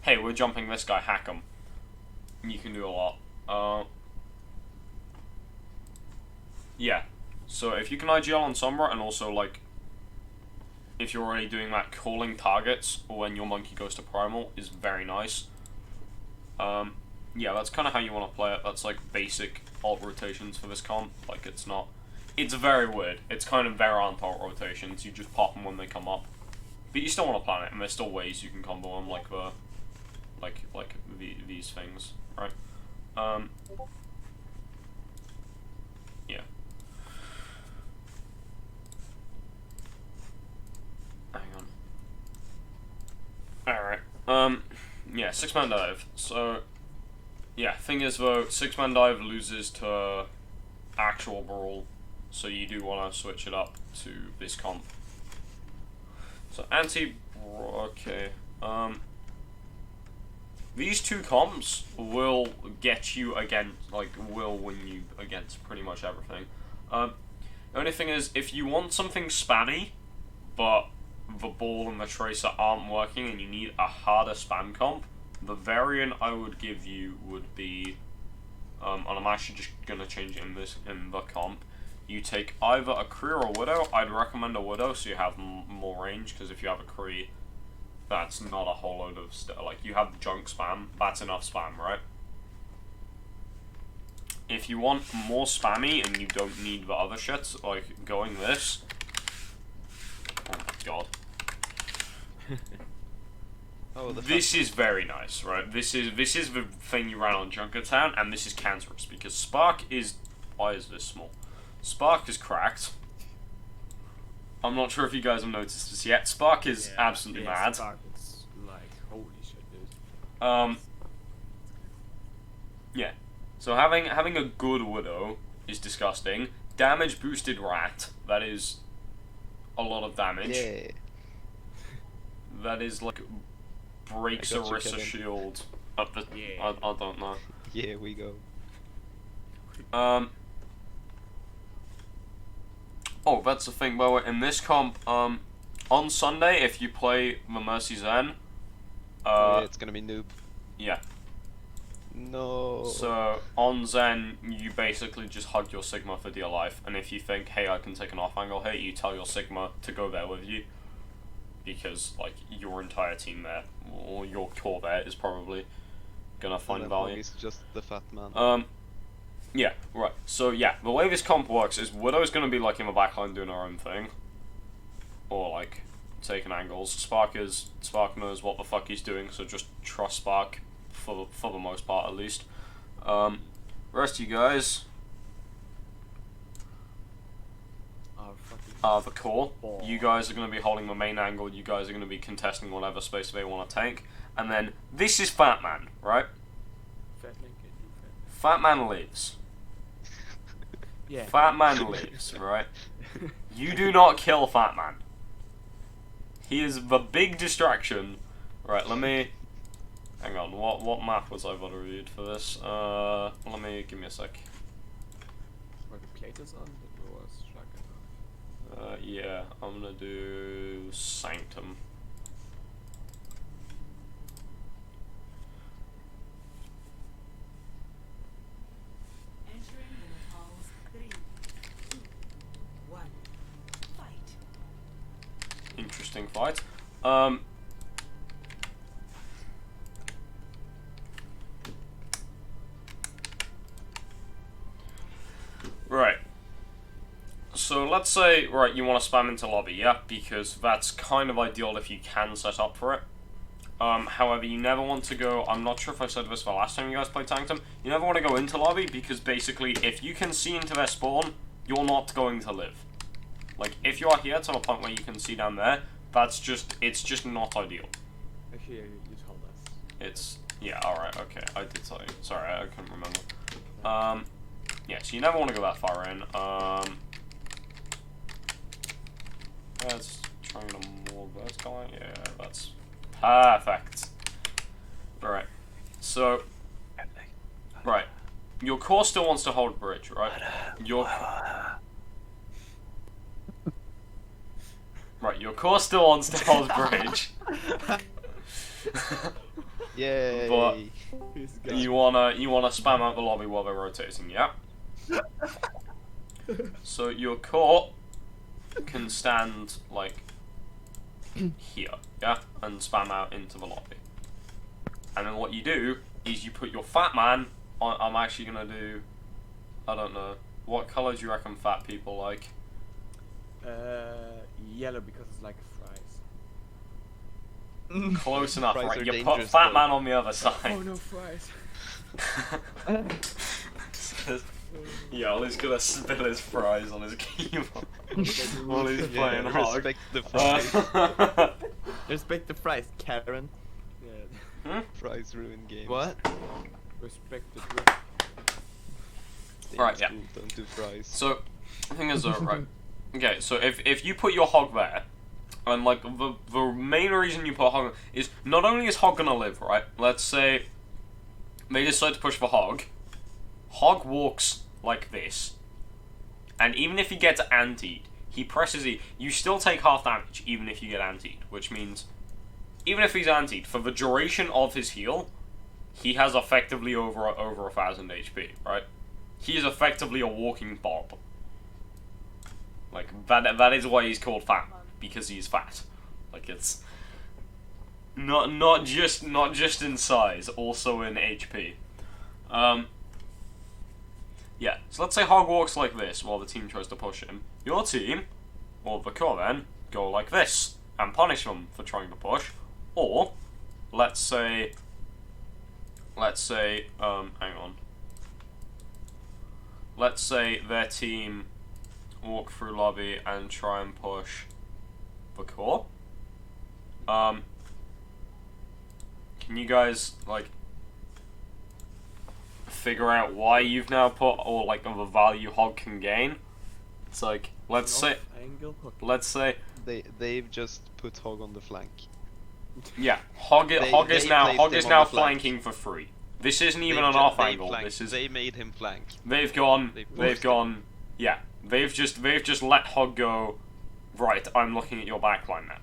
hey, we're jumping this guy, hack him. You can do a lot. Yeah, so if you can IGL on Sombra, and also, like, if you're already doing that, calling targets when your monkey goes to Primal is very nice. Yeah, that's kind of how you want to play it. That's, like, basic alt rotations for this comp. Like, it's not... It's very weird. It's kind of Verant alt rotations. You just pop them when they come up. But you still want to plan it, and there's still ways you can combo them, like the... Like these things, right? Yeah. Hang on. Alright. Yeah, 6-man dive. So... Yeah, thing is though, 6-man dive loses to actual brawl, so you do want to switch it up to this comp. So okay, these two comps will get you will win you against pretty much everything. The only thing is, if you want something spammy, but the ball and the tracer aren't working and you need a harder spam comp, the variant I would give you would be, and I'm actually just gonna change it in the comp. You take either a Kree or a Widow. I'd recommend a Widow so you have more range, because if you have a Kree, that's not a whole load of stuff. Like, you have junk spam, that's enough spam, right? If you want more spammy and you don't need the other shit, like going this. Oh my god. Oh, this is very nice, right? This is the thing you ran on Junkertown, and this is cancerous because Spark is... Why is this small? Spark is cracked. I'm not sure if you guys have noticed this yet. Spark is absolutely mad. Spark is like, holy shit, dude. Yeah. So having a good Widow is disgusting. Damage boosted Rat, that is a lot of damage. Yeah. That is like breaks I got you, Orisa Kevin. shield up the I don't know. Yeah, we go. Oh, that's the thing, by the way, in this comp, on Sunday, if you play the Mercy Zen, Yeah, it's gonna be noob. yeah. No. So, on Zen, you basically just hug your Sigma for dear life, and if you think, hey, I can take an off-angle hit, you tell your Sigma to go there with you, because, like, your entire team there, or your core there, is probably gonna find value. He's just the fat man. Yeah, right. So, yeah, the way this comp works is Widow's gonna be, like, in the backline doing her own thing. Or, like, taking angles. Spark knows what the fuck he's doing, so just trust Spark, for the most part, at least. Rest of you guys are the core. You guys are gonna be holding the main angle, you guys are gonna be contesting whatever space they want to take. and then this is Fat Man, right? Fat man can do fat. Fat Man lives. Yeah. Fat Man lives, right? You do not kill Fat Man. He is the big distraction. Right, let me... Hang on, what map was I going to read for this? Give me a sec. Where the plate is on, the door is shotgun. Yeah, I'm gonna do Sanctum. Entering the halls 3, 2, 1. Fight. Interesting fight. Right. So let's say, right, you want to spam into lobby, yeah? Because that's kind of ideal if you can set up for it. However, you never want to go, I'm not sure if I said this the last time you guys played Sanctum, you never want to go into lobby because basically if you can see into their spawn, you're not going to live. Like, if you are here to a point where you can see down there, it's just not ideal. Actually, you told us. It's, yeah, alright, okay, I did tell you. Sorry, I couldn't remember. Yeah, so you never want to go that far in. Let's try a more vertical. Yeah, that's perfect. Alright, so, right, your core still wants to hold bridge, right? Right, your core still wants to hold bridge. Yay! But you wanna spam out the lobby while they're rotating, yeah? So your core can stand like here, yeah? And spam out into the lobby. And then what you do is you put your Fat Man on. I'm actually gonna do, I don't know, what colour do you reckon fat people like? Yellow because it's like fries. Close enough, Fries right? are You put dangerous, Fat though. Man on the other side. Oh no, fries. Yo, he's gonna spill his fries on his keyboard while he's playing Yeah, hard. respect the fries. Respect the fries, Karen. Yeah. Fries ruin games. What? Respect the drip. Right, yeah. School, don't do fries. So, the thing is though, right? Okay, so if you put your hog there, and like the main reason you put hog is not only is hog gonna live, right? Let's say they decide to push for hog. Hog walks like this, and even if he gets antied, he presses E. You still take half damage even if you get antied, which means even if he's antied for the duration of his heal, he has effectively over 1,000 HP, right? He is effectively a walking bomb. Like that is why he's called Fat Man, because he's fat. Like it's not just in size, also in HP. Yeah, so let's say Hog walks like this while the team tries to push him. Your team, or the core then, go like this and punish them for trying to push. Or, let's say, hang on. Let's say their team walk through lobby and try and push the core. Can you guys, like, figure out why you've now put, or like the value Hog can gain? It's like, let's say They've just put Hog on the flank. yeah, Hog is placed now him on the flank. flanking for free. This isn't even an off angle. This is They made him flank. they've gone yeah, they've just let Hog go. Right, I'm looking at your backline now,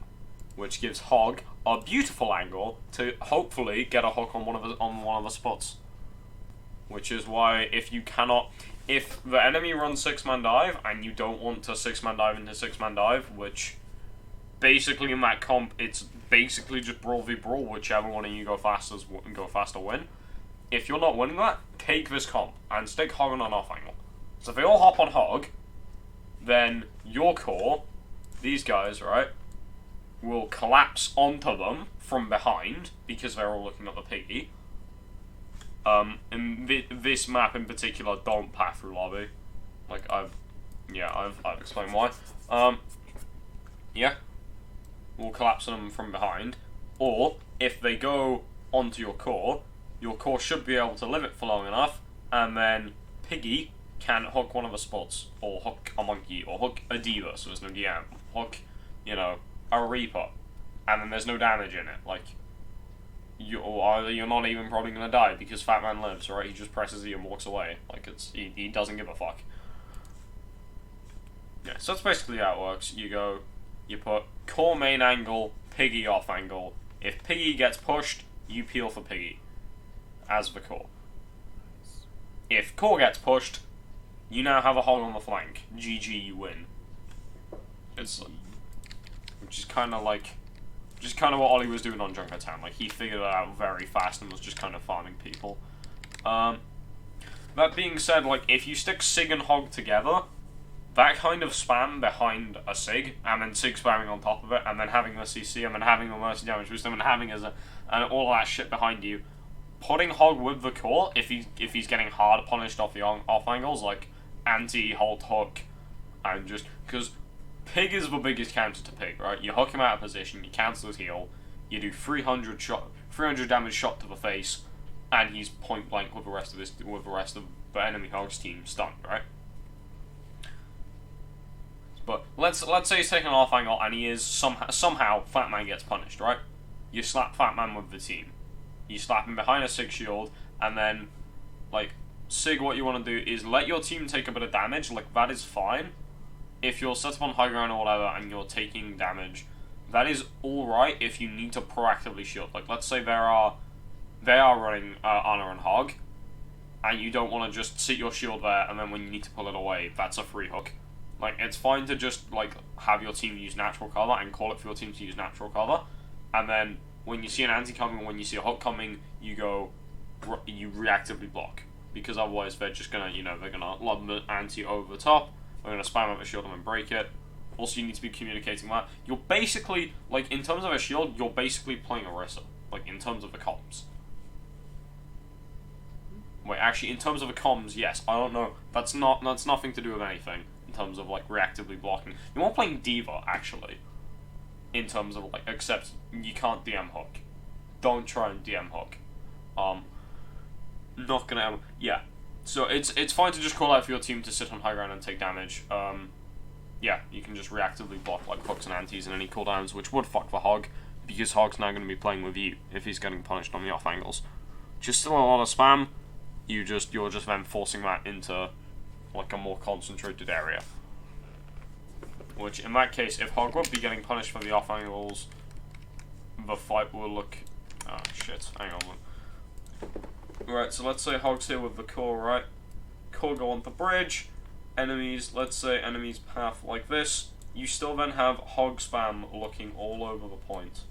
which gives Hog a beautiful angle to hopefully get a hook on one of the spots. Which is why if the enemy runs 6-man dive and you don't want to 6-man dive into 6-man dive, which basically in that comp it's basically just brawl v brawl, whichever one of you go faster win. If you're not winning that, take this comp and stick Hog on an off angle. So if they all hop on Hog, then your core, these guys, right, will collapse onto them from behind because they're all looking at the piggy. In this map in particular, don't path through lobby. Like I've explained why. Yeah, we'll collapse on them from behind, or if they go onto your core should be able to live it for long enough, and then Piggy can hook one of the spots, or hook a monkey, or hook a diva, so there's no DM, hook, you know, a Reaper, and then there's no damage in it. Like, you're not even probably gonna die because Fat Man lives, right? He just presses E and walks away. Like, he doesn't give a fuck. Yeah, so that's basically how it works. You put core main angle, Piggy off angle. If Piggy gets pushed, you peel for Piggy as the core. If core gets pushed, you now have a hog on the flank. GG, you win. Which is kind of what Ollie was doing on Junkertown. Like, he figured it out very fast and was just kind of farming people. That being said, like, if you stick Sig and Hog together, that kind of spam behind a Sig, and then Sig spamming on top of it, and then having the CC, and then having the mercy damage wisdom, and having and all that shit behind you, putting Hog with the core, if he's getting hard punished off the off angles, like anti-halt hook, and just because Pig is the biggest counter to Pig, right? You hook him out of position, you cancel his heal, you do 300 damage shot to the face, and he's point blank with the rest of the enemy Hog's team stunned, right? But let's say he's taking an off angle and he is somehow Fat Man gets punished, right? You slap Fat Man with the team. You slap him behind a Sig shield, and then, like, Sig, what you want to do is let your team take a bit of damage. Like, that is fine. If you're set up on high ground or whatever and you're taking damage, that is alright if you need to proactively shield. Like, let's say they are running Anna and Hog, and you don't want to just sit your shield there, and then when you need to pull it away, that's a free hook. Like, it's fine to just, like, have your team use natural cover and call it for your team to use natural cover, and then when you see an anti coming, when you see a hook coming, you reactively block, because otherwise they're just gonna, you know, they're gonna lob the anti over the top, they're gonna spam up a shield and then break it. Also, you need to be communicating that. You're basically, like, in terms of a shield, you're basically playing Orisa, like, in terms of the comms. Wait, actually, in terms of the comms, yes, I don't know, that's nothing to do with anything, in terms of, like, reactively blocking. You're more playing Diva, actually, in terms of, like, except you can't DM hook. Don't try and DM hook. Not gonna, yeah. So, it's fine to just call out for your team to sit on high ground and take damage. Yeah, you can just reactively block, like, hooks and antis and any cooldowns, which would fuck the Hog, because Hog's now gonna be playing with you, if he's getting punished on the off angles. Just still a lot of spam, you're just then forcing that into, like, a more concentrated area. Which, in that case, if Hog would be getting punished for the off angles, the fight will look... Oh, shit. Hang on. Right, so let's say Hog's here with the core, right? Core go on the bridge. Enemies, let's say enemies path like this. You still then have Hog spam looking all over the point.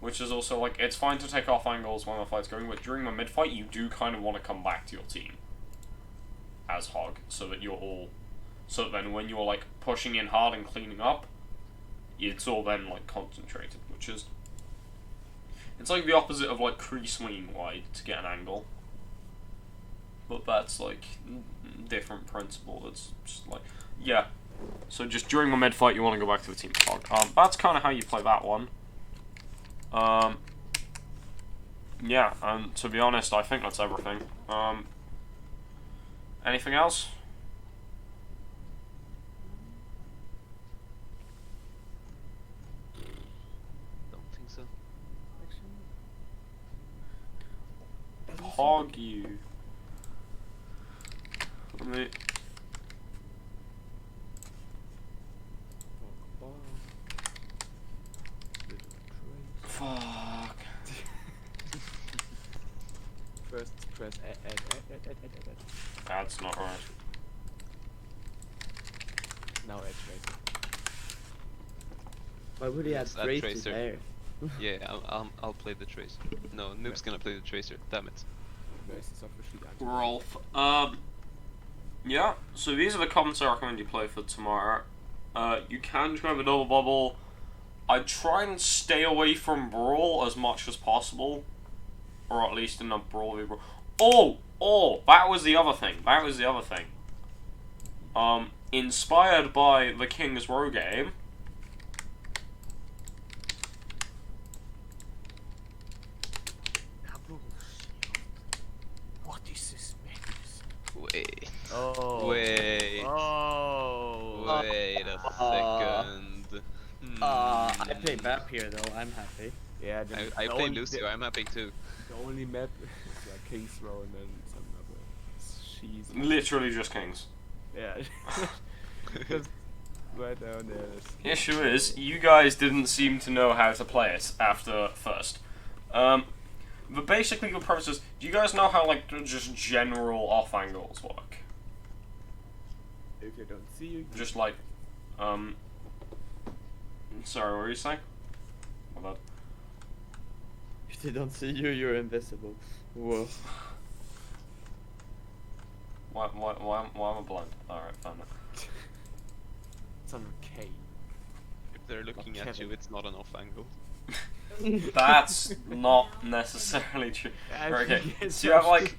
Which is also, like, it's fine to take off angles when the fight's going, but during the mid-fight, you do kind of want to come back to your team as Hog, so that you're all... So then when you're, like, pushing in hard and cleaning up, it's all then, like, concentrated, which is... It's like the opposite of, like, swinging wide to get an angle. But that's, like, different principle. It's just, like... Yeah. So just during the mid-fight, you want to go back to the team Hog. That's kind of how you play that one. Yeah, and to be honest, I think that's everything. Anything else? Don't think so. Hog you. Let me... Fuck. First press add. That's not right. Now add tracer. Why would he add Yes, add Tracer Tracer. there? Yeah, I'll play the tracer. No, Noob's gonna play the tracer. Damn it. Where is this officially done? Rolf. Yeah, so these are the comments I recommend you play for tomorrow. You can try the double bubble. I try and stay away from Brawl as much as possible. Or at least in a Brawl v Brawl. Oh! That was the other thing. Inspired by the King's Row game, Oh. Wait. Oh. Wait a second. I play Bap here though. I'm happy. Yeah, I play Lucio, I'm happy too. The only map is like King's Row and then some other cheese. Literally just kings. Yeah. Just right down there. The issue is, you guys didn't seem to know how to play it after first. But basically the premise is, do you guys know how, like, just general off angles work? If they don't see you, Just like, sorry, what were you saying? My bad. If they don't see you, you're invisible. Whoa. Why am I blind? Alright, found it. it's on K. If they're looking at you, it's not an off angle. That's not necessarily true. Okay, Yes, so you have that's like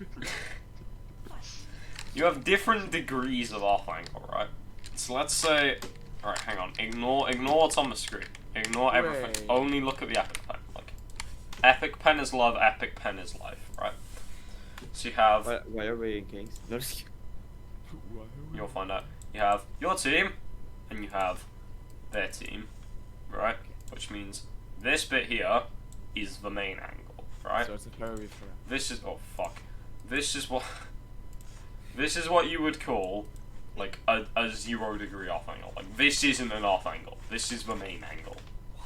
you have different degrees of off angle, right? So let's say, alright, hang on. Ignore what's on the screen. Ignore everything. Hooray. Only look at the epic pen. Like, epic pen is love. Epic pen is life, right? So you have. Why are we in Kings? No, just kidding. You'll find out. You have your team, and you have their team, right? Which means this bit here is the main angle, right? So it's a very fair. This is This is what this is what you would call like a 0 degree off angle. Like this isn't an off angle. This is the main angle,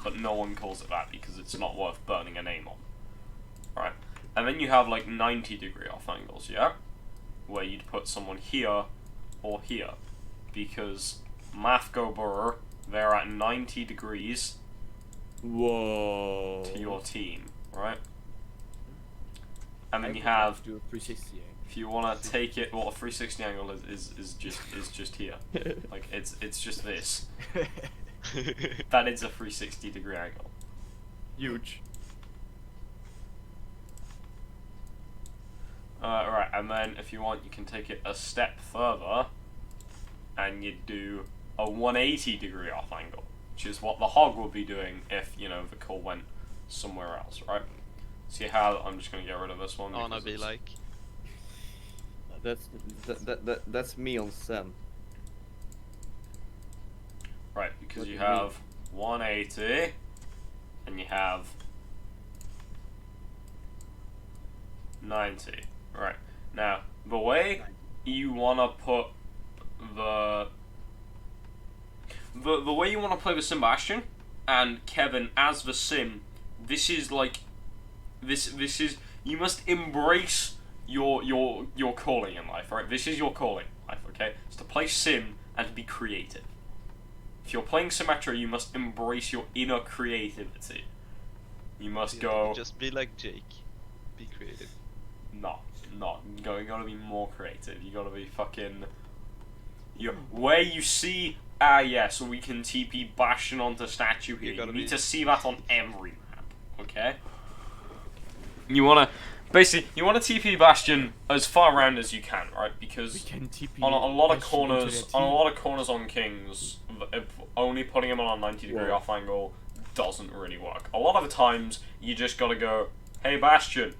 but no one calls it that because it's not worth burning a name on, right? And then you have like 90 degree off angles, yeah, where you'd put someone here or here, because math go burr, they're at 90 degrees Whoa. to your team, right? And then I you would have, like to do a 360 angle. if you want to take it, well, a 360 angle is just here. Like it's just this. That is a 360 degree angle. Huge. Right, and then if you want, you can take it a step further, and you do a 180 degree off angle, which is what the hog will be doing if, you know, the call went somewhere else, right? See how, I'm just going to get rid of this one. Wanna because be it's- like. That's me on Sam. Right, because What do you you mean? have 180, and you have 90. Right, now, the way you want to put the way you want to play the Sim Bastion and Kevin as the Sim, this is like, this is, you must embrace your calling in life, right? This is your calling in life, okay? It's to play Sim and to be creative. If you're playing Symmetra, you must embrace your inner creativity. You must go, Just be like Jake. Be creative. no, you gotta be more creative. You gotta be fucking, where you see, so we can TP Bastion onto statue here. You gotta need be- to see that on every map, okay? You wanna, basically, you wanna TP Bastion as far around as you can, right? We Because can TP on a lot of Bastion into corners, their on Kings, only putting him on a 90 degree Whoa. off angle doesn't really work. A lot of the times, you just gotta go, hey Bastion,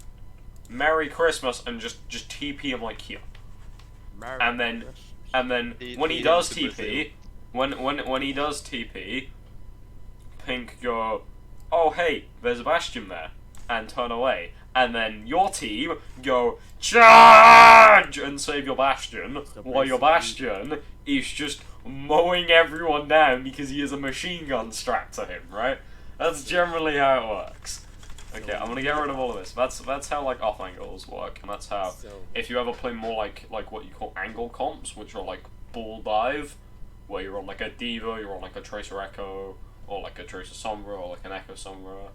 Merry Christmas, and just TP him like here. team. and then- And then when he Feed does him to TP, when he does TP, Pink go, oh hey, there's a Bastion there, and turn away. And then your team go, charge! And save your Bastion, So while your basically- Bastion is just mowing everyone down because he has a machine gun strapped to him, right? That's generally how it works. Okay, I'm gonna get rid of all of this. That's how like off angles work, and that's how So if you ever play more like what you call angle comps, which are like bull dive, where you're on like a Diva, you're on like a Tracer Echo, or like a Tracer Sombra, or like an Echo Sombra,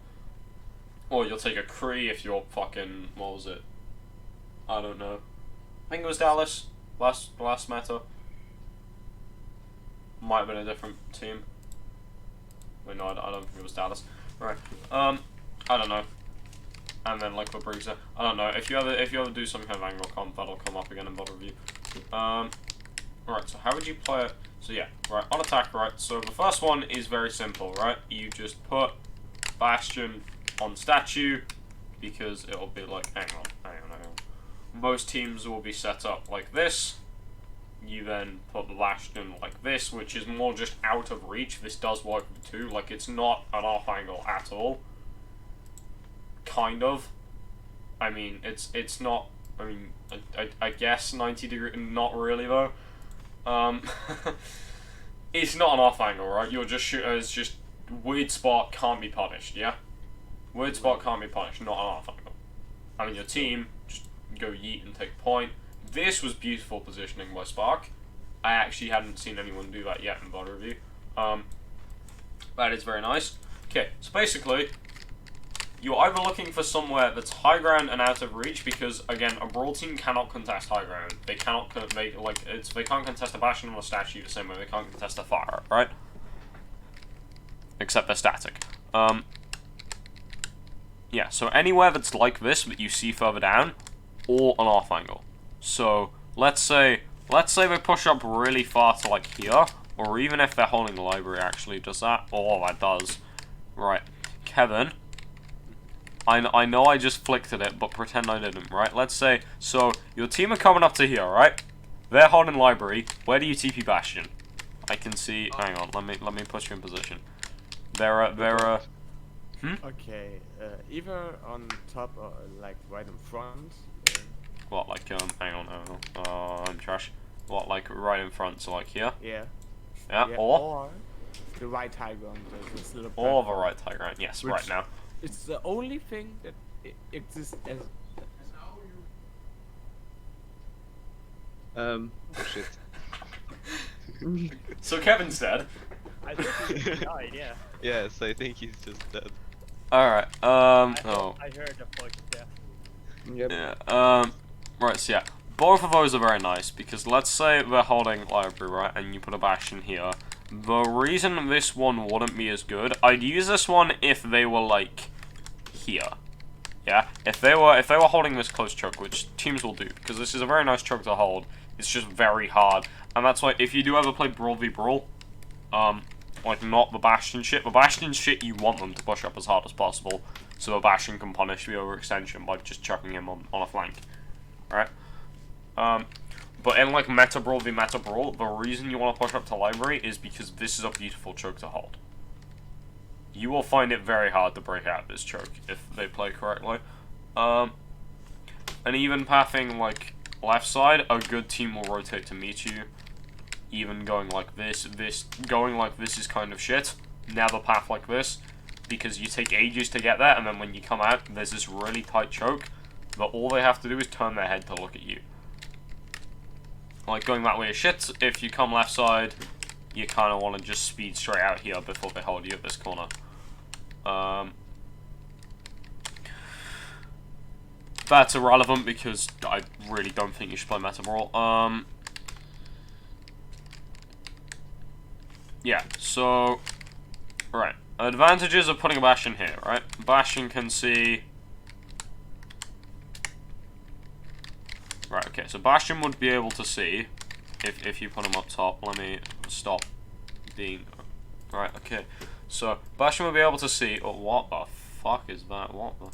or you'll take a Kree if you're fucking, what was it? I don't know. I think it was Dallas last meta. Might have been a different team. Wait, no, I don't think it was Dallas. Right. I don't know. And then like with Breezer, I don't know. If you ever do some kind of angle comp, that'll come up again in VOD review. Alright, so how would you play it? So yeah, right, on attack, right, so the first one is very simple, right? You just put Bastion on statue, because it'll be like, hang on. Most teams will be set up like this, you then put the Bastion like this, which is more just out of reach. This does work with 2, like it's not an off angle at all. Kind of. I mean, it's not, I mean, I guess 90 degree, not really though. It's not an off angle, right? You're just shooting, it's just, weird spot can't be punished, yeah? Weird spot can't be punished, not an off angle. I mean, your team, just go yeet and take point. This was beautiful positioning by Spark. I actually hadn't seen anyone do that yet in VOD review. That is very nice. Okay, so basically, you're either looking for somewhere that's high ground and out of reach, because again, a brawl team cannot contest high ground. They cannot, they can't contest a Bastion on a statue the same way they can't contest a Phara, right? Except they're static. Yeah, so anywhere that's like this that you see further down, or an off angle. So let's say they push up really far to like here, or even if they're holding the library actually does that. Oh, that does. Right, Kevin. I know I just flicked at it, but pretend I didn't, right? Let's say, so your team are coming up to here, right? They're holding library. Where do you TP Bastion? I can see. Hang on, let me put you in position. They're Okay, either on top or like right in front. What, like hang on, I'm trash. What, like right in front, so like here? Yeah. Yeah, or the right high ground. This little or the platform. right high ground. Yes, right now. It's the only thing that exists as. Oh shit. So Kevin's dead. I think he died, yeah. Yes, I think he's just dead. Alright, I heard the voice death. Yep. yeah, right, so yeah. Both of those are very nice, because let's say they're holding library, right, and you put a Bastion here. The reason this one wouldn't be as good, I'd use this one if they were, like, here. Yeah? If they were holding this close choke, which teams will do, because this is a very nice choke to hold, it's just very hard. And that's why, if you do ever play Brawl v Brawl, like, not the Bastion shit, you want them to push up as hard as possible, so the Bastion can punish the overextension by just chucking him on a flank. Right? But in like Meta Brawl v Meta Brawl, the reason you want to push up to library is because this is a beautiful choke to hold. You will find it very hard to break out this choke if they play correctly. And even pathing like left side, a good team will rotate to meet you. Even going like this going like this is kind of shit. Never path like this, because you take ages to get there, and then when you come out, there's this really tight choke that all they have to do is turn their head to look at you. Like, going that way is shit. If you come left side, you kind of want to just speed straight out here before they hold you at this corner. That's irrelevant because I really don't think you should play Meta Brawl. Yeah, so, right. Advantages of putting a Bastion here, right? Bastion can see... Right, okay, so Bastion would be able to see, if you put him up top. Let me stop being... Right, okay. So, Bastion would be able to see... Oh, what the fuck is that? What the...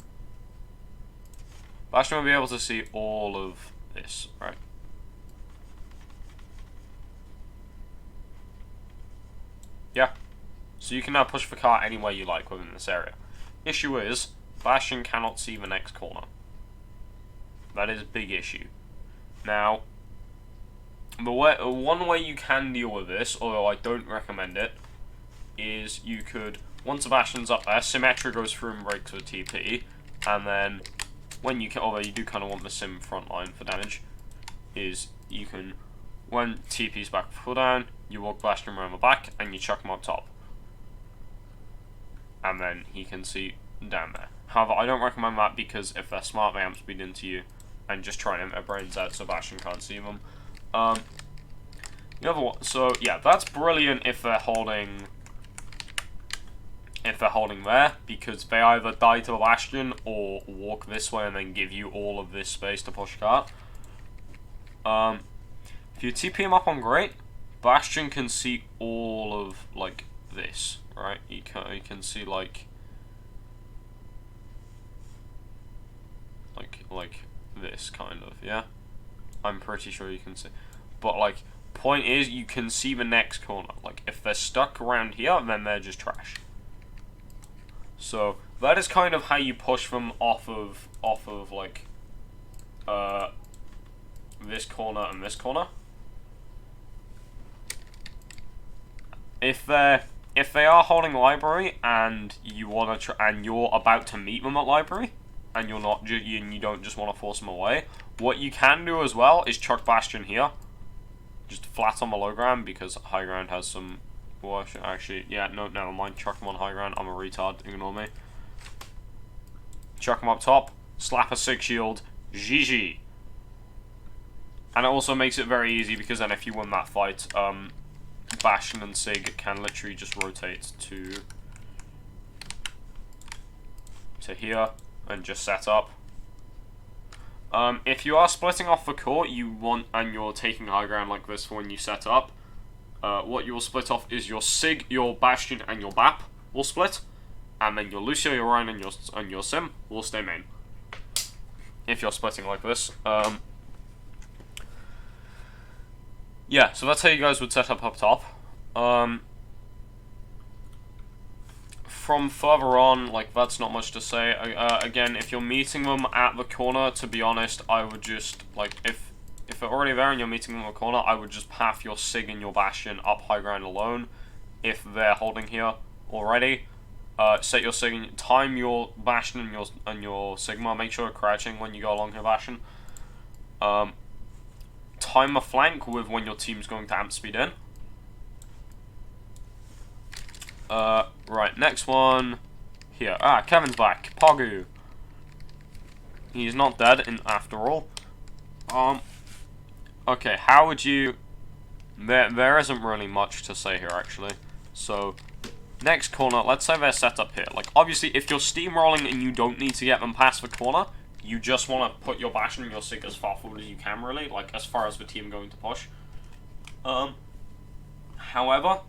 Bastion would be able to see all of this, right? Yeah. So you can now push the car anywhere you like within this area. Issue is, Bastion cannot see the next corner. That is a big issue. Now, one way you can deal with this, although I don't recommend it, is you could, once the Bastion's up there, Symmetra goes through and breaks with TP, and then, when you can, although you do kind of want the Sim front line for damage, is you can, when TP's back full down, you walk Bastion around the back, and you chuck him up top. And then he can see down there. However, I don't recommend that because if they're smart, they amp speed into you and just try and empty their brains out so Bastion can't see them. The other one, so yeah, that's brilliant if they're holding there, because they either die to the Bastion or walk this way and then give you all of this space to push cart. If you TP him up on Great, Bastion can see all of like this, right? You can see like this kind of, yeah. I'm pretty sure you can see, but like point is, you can see the next corner. Like, if they're stuck around here, then they're just trash. So, that is kind of how you push them off of like, this corner and this corner. If they are holding library and you want to and you're about to meet them at library, and you're not and you don't just want to force them away, what you can do as well is chuck bastion here, just flat on the low ground, because high ground has some. Well, actually, yeah, no, never mind. Chuck them on high ground. I'm a retard. Ignore me. Chuck them up top. Slap a sig shield. GG. And it also makes it very easy, because then if you win that fight, Bastion and Sig can literally just rotate to here and just set up. If you are splitting off the core, and you're taking high ground like this for when you set up, what you will split off is your Sig, your Bastion, and your BAP will split, and then your Lucio, your Ryan, and your Sim will stay main. If you're splitting like this, yeah, so that's how you guys would set up top. From further on, like, that's not much to say. Again, if you're meeting them at the corner, to be honest, I would just, like, if they're already there and you're meeting them at the corner, I would just path your Sig and your Bastion up high ground alone. If they're holding here already, set your Sig and time your Bastion and your Sigma. Make sure you're crouching when you go along your Bastion. Time a flank with when your team's going to amp speed in. Right, next one. Here. Ah, Kevin's back. Pogu. He's not dead, after all. Okay, how would you... There isn't really much to say here, actually. So, next corner, let's say they're set up here. Like, obviously, if you're steamrolling and you don't need to get them past the corner, you just want to put your Bastion and your Sig as far forward as you can, really. Like, as far as the team going to push. However,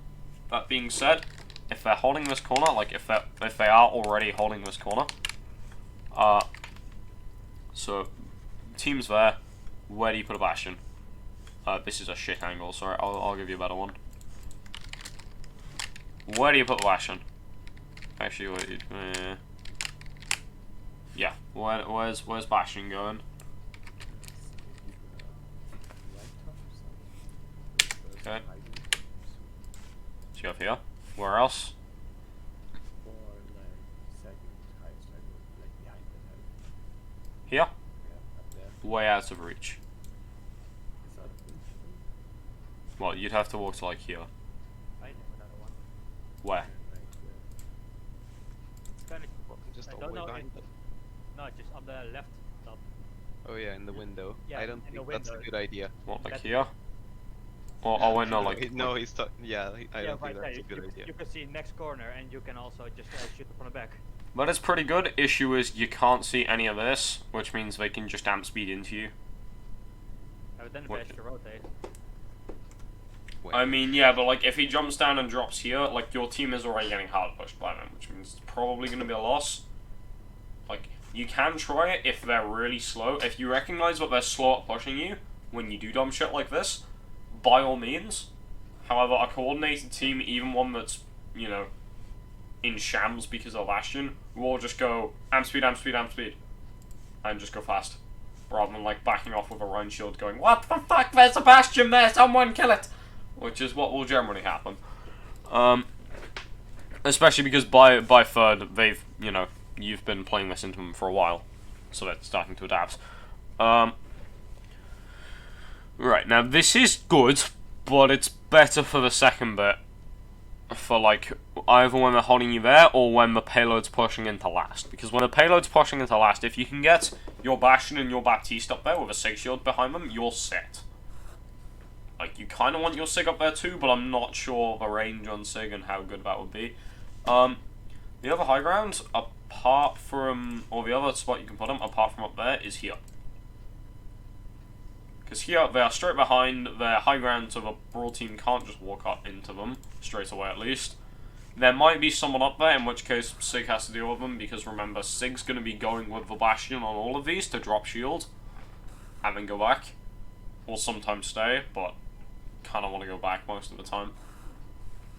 that being said, if they're holding this corner, like if they are already holding this corner, so team's there, where do you put a Bastion? This is a shit angle. Sorry, I'll give you a better one. Where do you put the Bastion? Actually, wait, yeah. Where's Bastion going? Okay. So you have here. Where else? Here? Way out of reach. Well, you'd have to walk to like here. I know another one. Where? It's kind of Just I all don't the way know. behind it. No, just on the left top. Oh yeah, in the window. Yeah, I don't in the think that's a window. good idea. What, like That- here? Or oh wait, no, like No, he's yeah. I yeah, don't right think there. that's a good idea. You can see next corner, and you can also just shoot from the back. But it's pretty good. Issue is you can't see any of this, which means they can just amp speed into you. But then What- best to rotate. Wait. I mean, yeah, but like if he jumps down and drops here, like your team is already getting hard pushed by them, which means it's probably going to be a loss. Like, you can try it if they're really slow. If you recognize that they're slow at pushing you when you do dumb shit like this, by all means. However, a coordinated team, even one that's, you know, in shams because of Bastion, will just go amp speed, amp speed, amp speed, and just go fast. Rather than like backing off with a Rhine shield going, what the fuck, there's a Bastion there, someone kill it! Which is what will generally happen. Especially because by third, they've, you know, you've been playing this into them for a while. So they're starting to adapt. Right, now this is good, but it's better for the second bit. For like, either when they're holding you there, or when the payload's pushing into last. Because when the payload's pushing into last, if you can get your Bastion and your Baptiste up there with a Sig shield behind them, you're set. Like, you kind of want your Sig up there too, but I'm not sure the range on Sig and how good that would be. The other high ground, apart from, or the other spot you can put them, apart from up there, is here. Because here, they are straight behind their high ground, so the brawl team can't just walk up into them, straight away at least. There might be someone up there, in which case Sig has to deal with them, because remember, Sig's going to be going with the Bastion on all of these to drop shield, and then go back. Or sometimes stay, but kind of want to go back most of the time.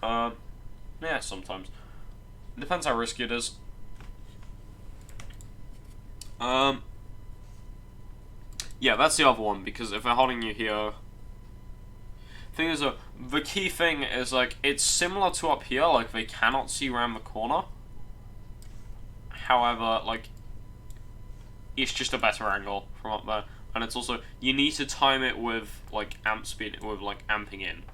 Yeah, sometimes. It depends how risky it is. Yeah, that's the other one, because if they're holding you here... Thing is, the key thing is, like, it's similar to up here, like, they cannot see around the corner. However, like, it's just a better angle from up there. And it's also, you need to time it with, like, amp speed, with, like, amping in.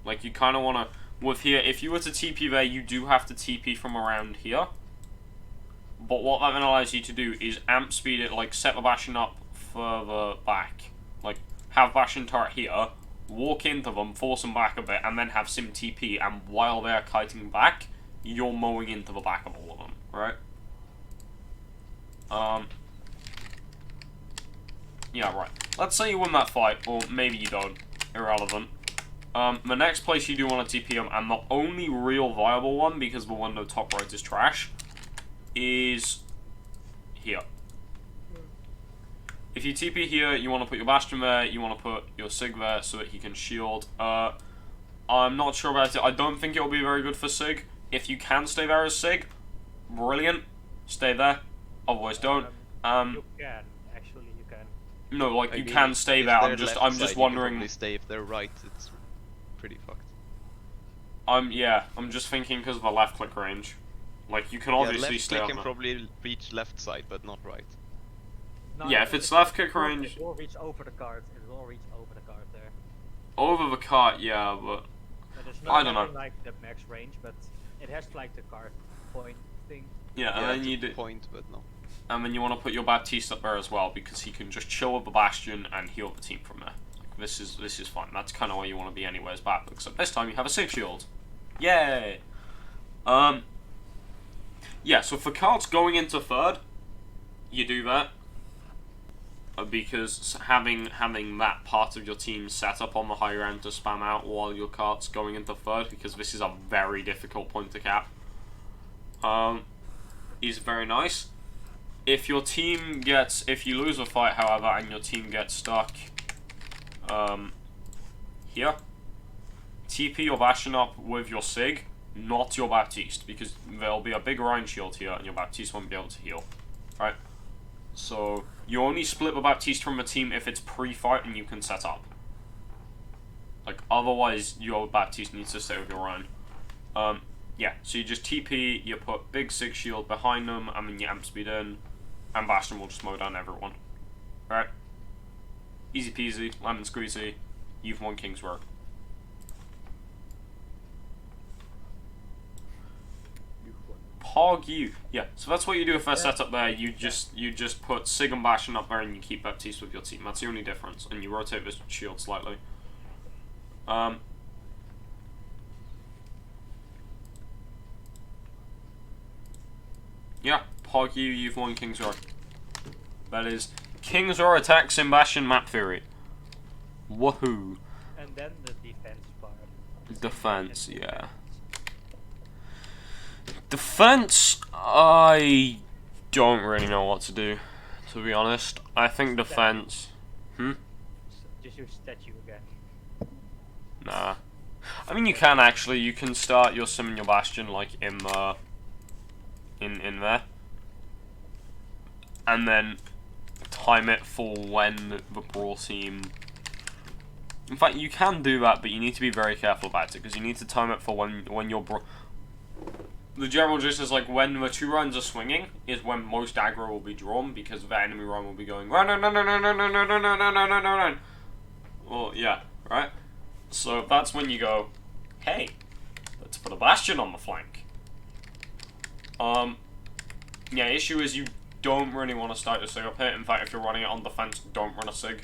Like, you kind of want to, with here, if you were to TP there, you do have to TP from around here. But what that then allows you to do is amp speed it, like, set the Bastion up further back. Like, have Bastion turret here, walk into them, force them back a bit, and then have Sim TP, and while they're kiting back, you're mowing into the back of all of them, right? Yeah, right. Let's say you win that fight, or maybe you don't. Irrelevant. The next place you do want to TP them, and the only real viable one, because the window top right is trash, is here. If you TP here, you want to put your Bastion there, you want to put your Sig there so that he can shield. I'm not sure about it. I don't think it will be very good for Sig. If you can stay there as Sig, brilliant. Stay there. Otherwise, don't. You can. Actually, you can. No, like, I you mean, can stay if there. they're I'm just left side, you can wondering. probably stay. If they're right, it's pretty fucked. Yeah, I'm just thinking because of the left click range. Like, you can obviously left stay click up can there. probably reach left side, but not right. No, Yeah, no, if it's left kick range- It will reach over the card. It will reach over the card there. Over the cart, yeah, but But it's I not don't know. nothing like the max range, but it has like the card point thing. yeah, and Yeah, then it's you a do, point, but no. and then you want to put your Baptiste up there as well because he can just chill with the Bastion and heal the team from there. Like, this is fun. That's kind of where you want to be anyways. But except this time you have a 6 shield. Yay! Yeah. So for cards going into third, you do that. Because having that part of your team set up on the high ground to spam out while your cart's going into third, because this is a very difficult point to cap, is very nice. If your team gets, if you lose a fight, however, and your team gets stuck, here, TP your Bastion up with your Sig, not your Baptiste, because there'll be a big Rhine shield here, and your Baptiste won't be able to heal, right? So, you only split the Baptiste from the team if it's pre-fight and you can set up. Like, otherwise, your Baptiste needs to stay with your Rhine. Yeah, so you just TP, you put big Sig shield behind them, and then you amp speed in, and Bastion will just mow down everyone. Alright? Easy peasy, lemon squeezy, you've won King's Row. Pog you. Yeah, so that's what you do if they're set up there. You just put Sig and Bastion up there and you keep Baptiste with your team. That's the only difference. And you rotate this shield slightly. Yeah, Pog you, you've won King's Row. That is King's Row attacks in Bastion map theory. Woohoo. And then the defense part. Defense, yeah. Defense, I don't really know what to do, to be honest. I think defense... Just use statue again. Nah. I mean, you can actually. You can start your Sim and your Bastion, like, in there. And then time it for when the Brawl team... In fact, you can do that, but you need to be very careful about it, because you need to time it for when your Brawl... The general gist is, like, when the 2 runs are swinging is when most aggro will be drawn, because the enemy run will be going run. Well, yeah, right? So that's when you go, hey, let's put a Bastion on the flank. Yeah, issue is you don't really want to start your Sig up here. In fact, if you're running it on defense, don't run a Sig.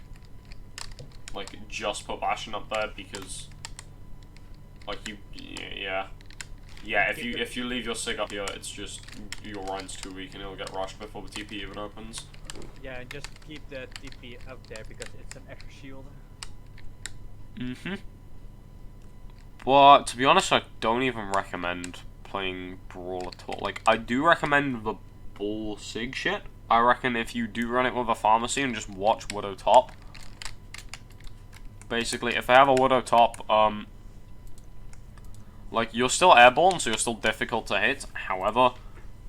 Like, just put Bastion up there, because, like, yeah, if you leave your Sig up here, it's just, your Rhine's too weak and it'll get rushed before the TP even opens. Yeah, and just keep the TP up there because it's an extra shield. But, to be honest, I don't even recommend playing Brawl at all. Like, I do recommend the Bull Sig shit. I reckon if you do run it with a Pharmacy and just watch Widow top, basically, if they have a Widow top, like, you're still airborne, so you're still difficult to hit. However,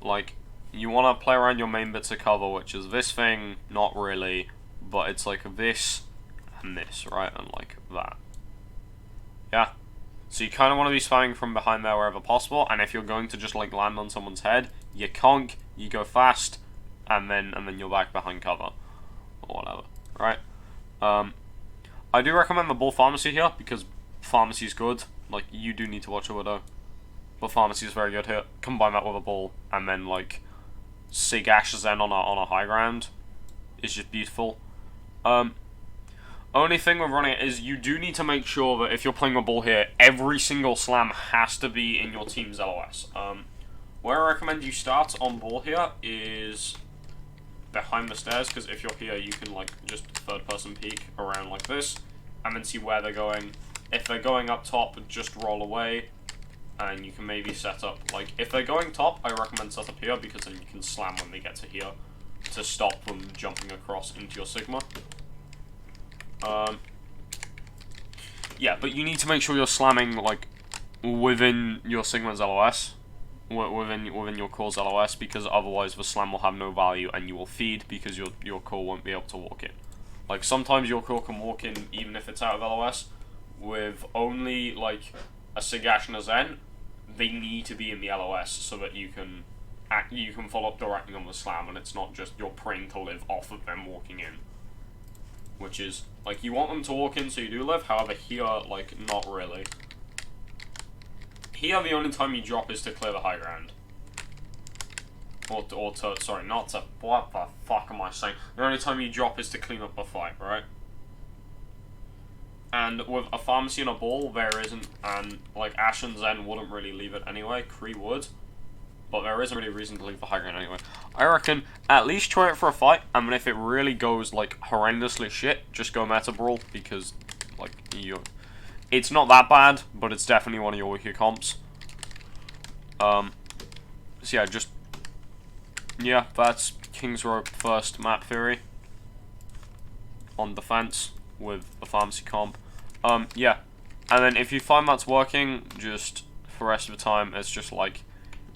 like, you want to play around your main bits of cover, which is this thing, not really, but it's like this and this, right? And like that. Yeah? So you kind of want to be spamming from behind there wherever possible, and if you're going to just, like, land on someone's head, you conk, you go fast, and then you're back behind cover. Or whatever, right? I do recommend the Bull Pharmacy here, because Pharmacy is good. Like, you do need to watch a Widow. But Pharmacy is very good here. Combine that with a Bull, and then, like, Sig Ash Zen on a high ground is just beautiful. Only thing with running it is you do need to make sure that if you're playing a Bull here, every single slam has to be in your team's LOS. Where I recommend you start on Bull here is behind the stairs, because if you're here, you can, like, just third-person peek around like this, and then see where they're going. If they're going up top, just roll away, and you can maybe set up, like, if they're going top, I recommend set up here, because then you can slam when they get to here, to stop them jumping across into your Sigma. Yeah, but you need to make sure you're slamming, like, within your Sigma's LOS, within your core's LOS, because otherwise the slam will have no value, and you will feed, because your core won't be able to walk in. Like, sometimes your core can walk in, even if it's out of LOS, with only, like, a Sig Ash and a Zen. They need to be in the LOS, so that you can follow up directly on the slam, and it's not just you're praying to live off of them walking in. Which is, like, you want them to walk in so you do live, however here, like, not really. Here, the only time you drop is to clear the high ground. Or to, sorry, not to, what the fuck am I saying? The only time you drop is to clean up the fight, right? And with a Pharmacy and a Bull, there isn't, and, like, Ash and Zen wouldn't really leave it anyway, Kree would. But there isn't really a reason to leave the high ground anyway. I reckon, at least try it for a fight, and then if it really goes, like, horrendously shit, just go Meta Brawl, because, like, it's not that bad, but it's definitely one of your weaker comps. So yeah, yeah, that's King's Rope first map theory on defense with the Pharmacy comp. Yeah, and then if you find that's working, just for the rest of the time, it's just like,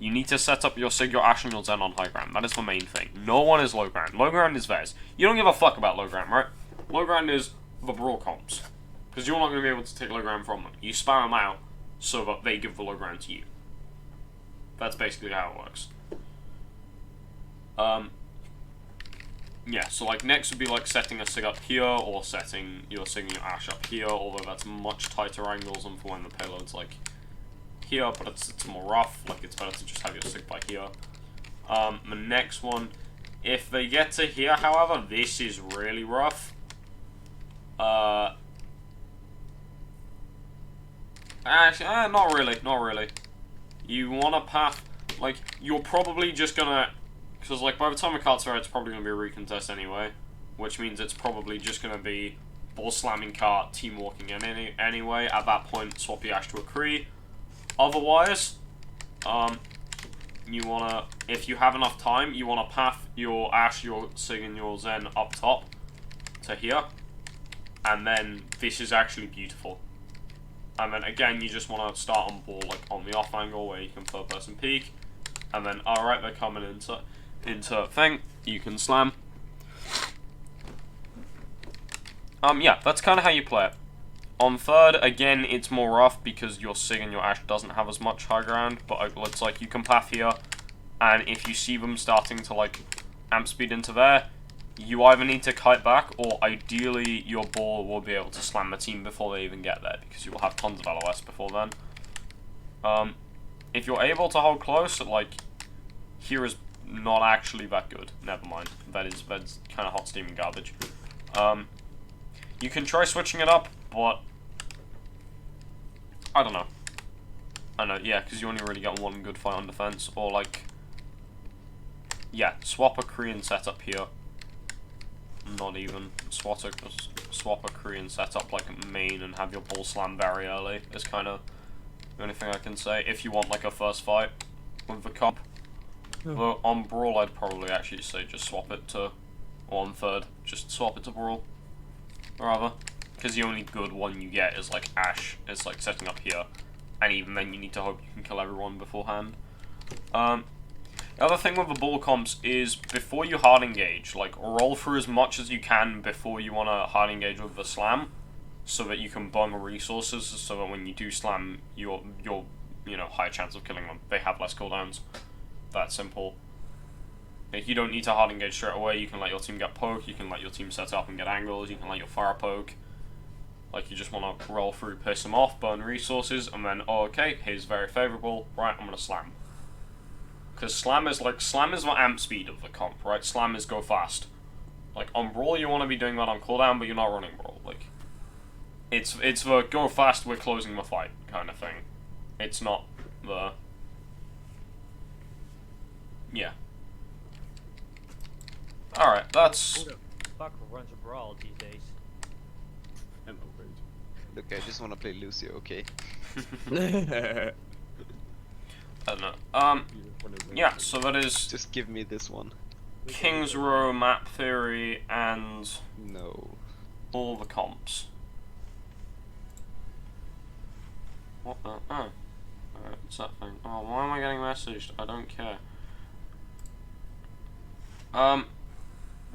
you need to set up your Sig, your Ash, and your Zen on high ground. That is the main thing. No one is low ground. Low ground is theirs. You don't give a fuck about low ground, right? Low ground is the Brawl comps. Because you're not going to be able to take low ground from them. You spam them out so that they give the low ground to you. That's basically how it works. Yeah, so like next would be like setting a Sig up here, or setting your Sig and your Ash up here, although that's much tighter angles than for when the payload's like here, but it's more rough. Like, it's better to just have your Sig by here. The next one, if they get to here, however, this is really rough. Actually, not really. You want a path, like, you're probably just gonna, because, like, by the time the cart's there, it's probably gonna be a recontest anyway, which means it's probably just gonna be ball slamming cart, team walking in anyway. At that point, swap your Ash to a Kree. Otherwise, you wanna, if you have enough time, you wanna path your Ash, your Sig, and your Zen up top to here, and then this is actually beautiful. And then again, you just wanna start on ball, like on the off angle where you can third person peek, and then alright, they're coming into thing, you can slam. Yeah, that's kind of how you play it. On third, again, it's more rough because your Sig and your Ash doesn't have as much high ground, but it's like you can path here, and if you see them starting to like amp speed into there, you either need to kite back, or ideally your ball will be able to slam the team before they even get there, because you will have tons of LOS before then. If you're able to hold close, like, here is not actually that good. Never mind. That's kind of hot steaming garbage. You can try switching it up, but I don't know. I know, yeah, because you only really get one good fight on defense, or like, yeah, swap a Korean setup here. Not even swap a Korean setup like main and have your ball slam very early is kind of the only thing I can say. If you want like a first fight with the comp, though on Brawl I'd probably actually say just swap it to, or on third, just swap it to Brawl, rather. Because the only good one you get is like Ash, is like setting up here, and even then you need to hope you can kill everyone beforehand. The other thing with the bull comps is before you hard engage, like roll through as much as you can before you want to hard engage with the slam, so that you can burn resources, so that when you do slam, you're higher chance of killing them. They have less cooldowns. That simple. Like, you don't need to hard engage straight away. You can let your team get poked. You can let your team set up and get angles. You can let your Phara poke. Like, you just want to roll through, piss them off, burn resources, and then, oh, okay, here's very favorable. Right, I'm gonna slam. Because slam is the amp speed of the comp, right? Slam is go fast. Like, on Brawl, you want to be doing that on cooldown, but you're not running Brawl. Like, it's the go fast, we're closing the fight kind of thing. It's not the... Yeah. Alright, that's... Who the fuck runs a brawl these days? I'm over it. Look, I just want to play Lucio, okay? I don't know. Yeah, so that is Just give me this one. King's Row, map theory, and No. all the comps. What the? Oh. Alright, what's that thing? Oh, why am I getting messaged? I don't care.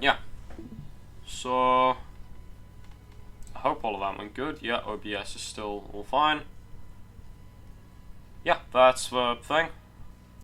Yeah. So, I hope all of that went good. Yeah, OBS is still all fine. Yeah, that's the thing.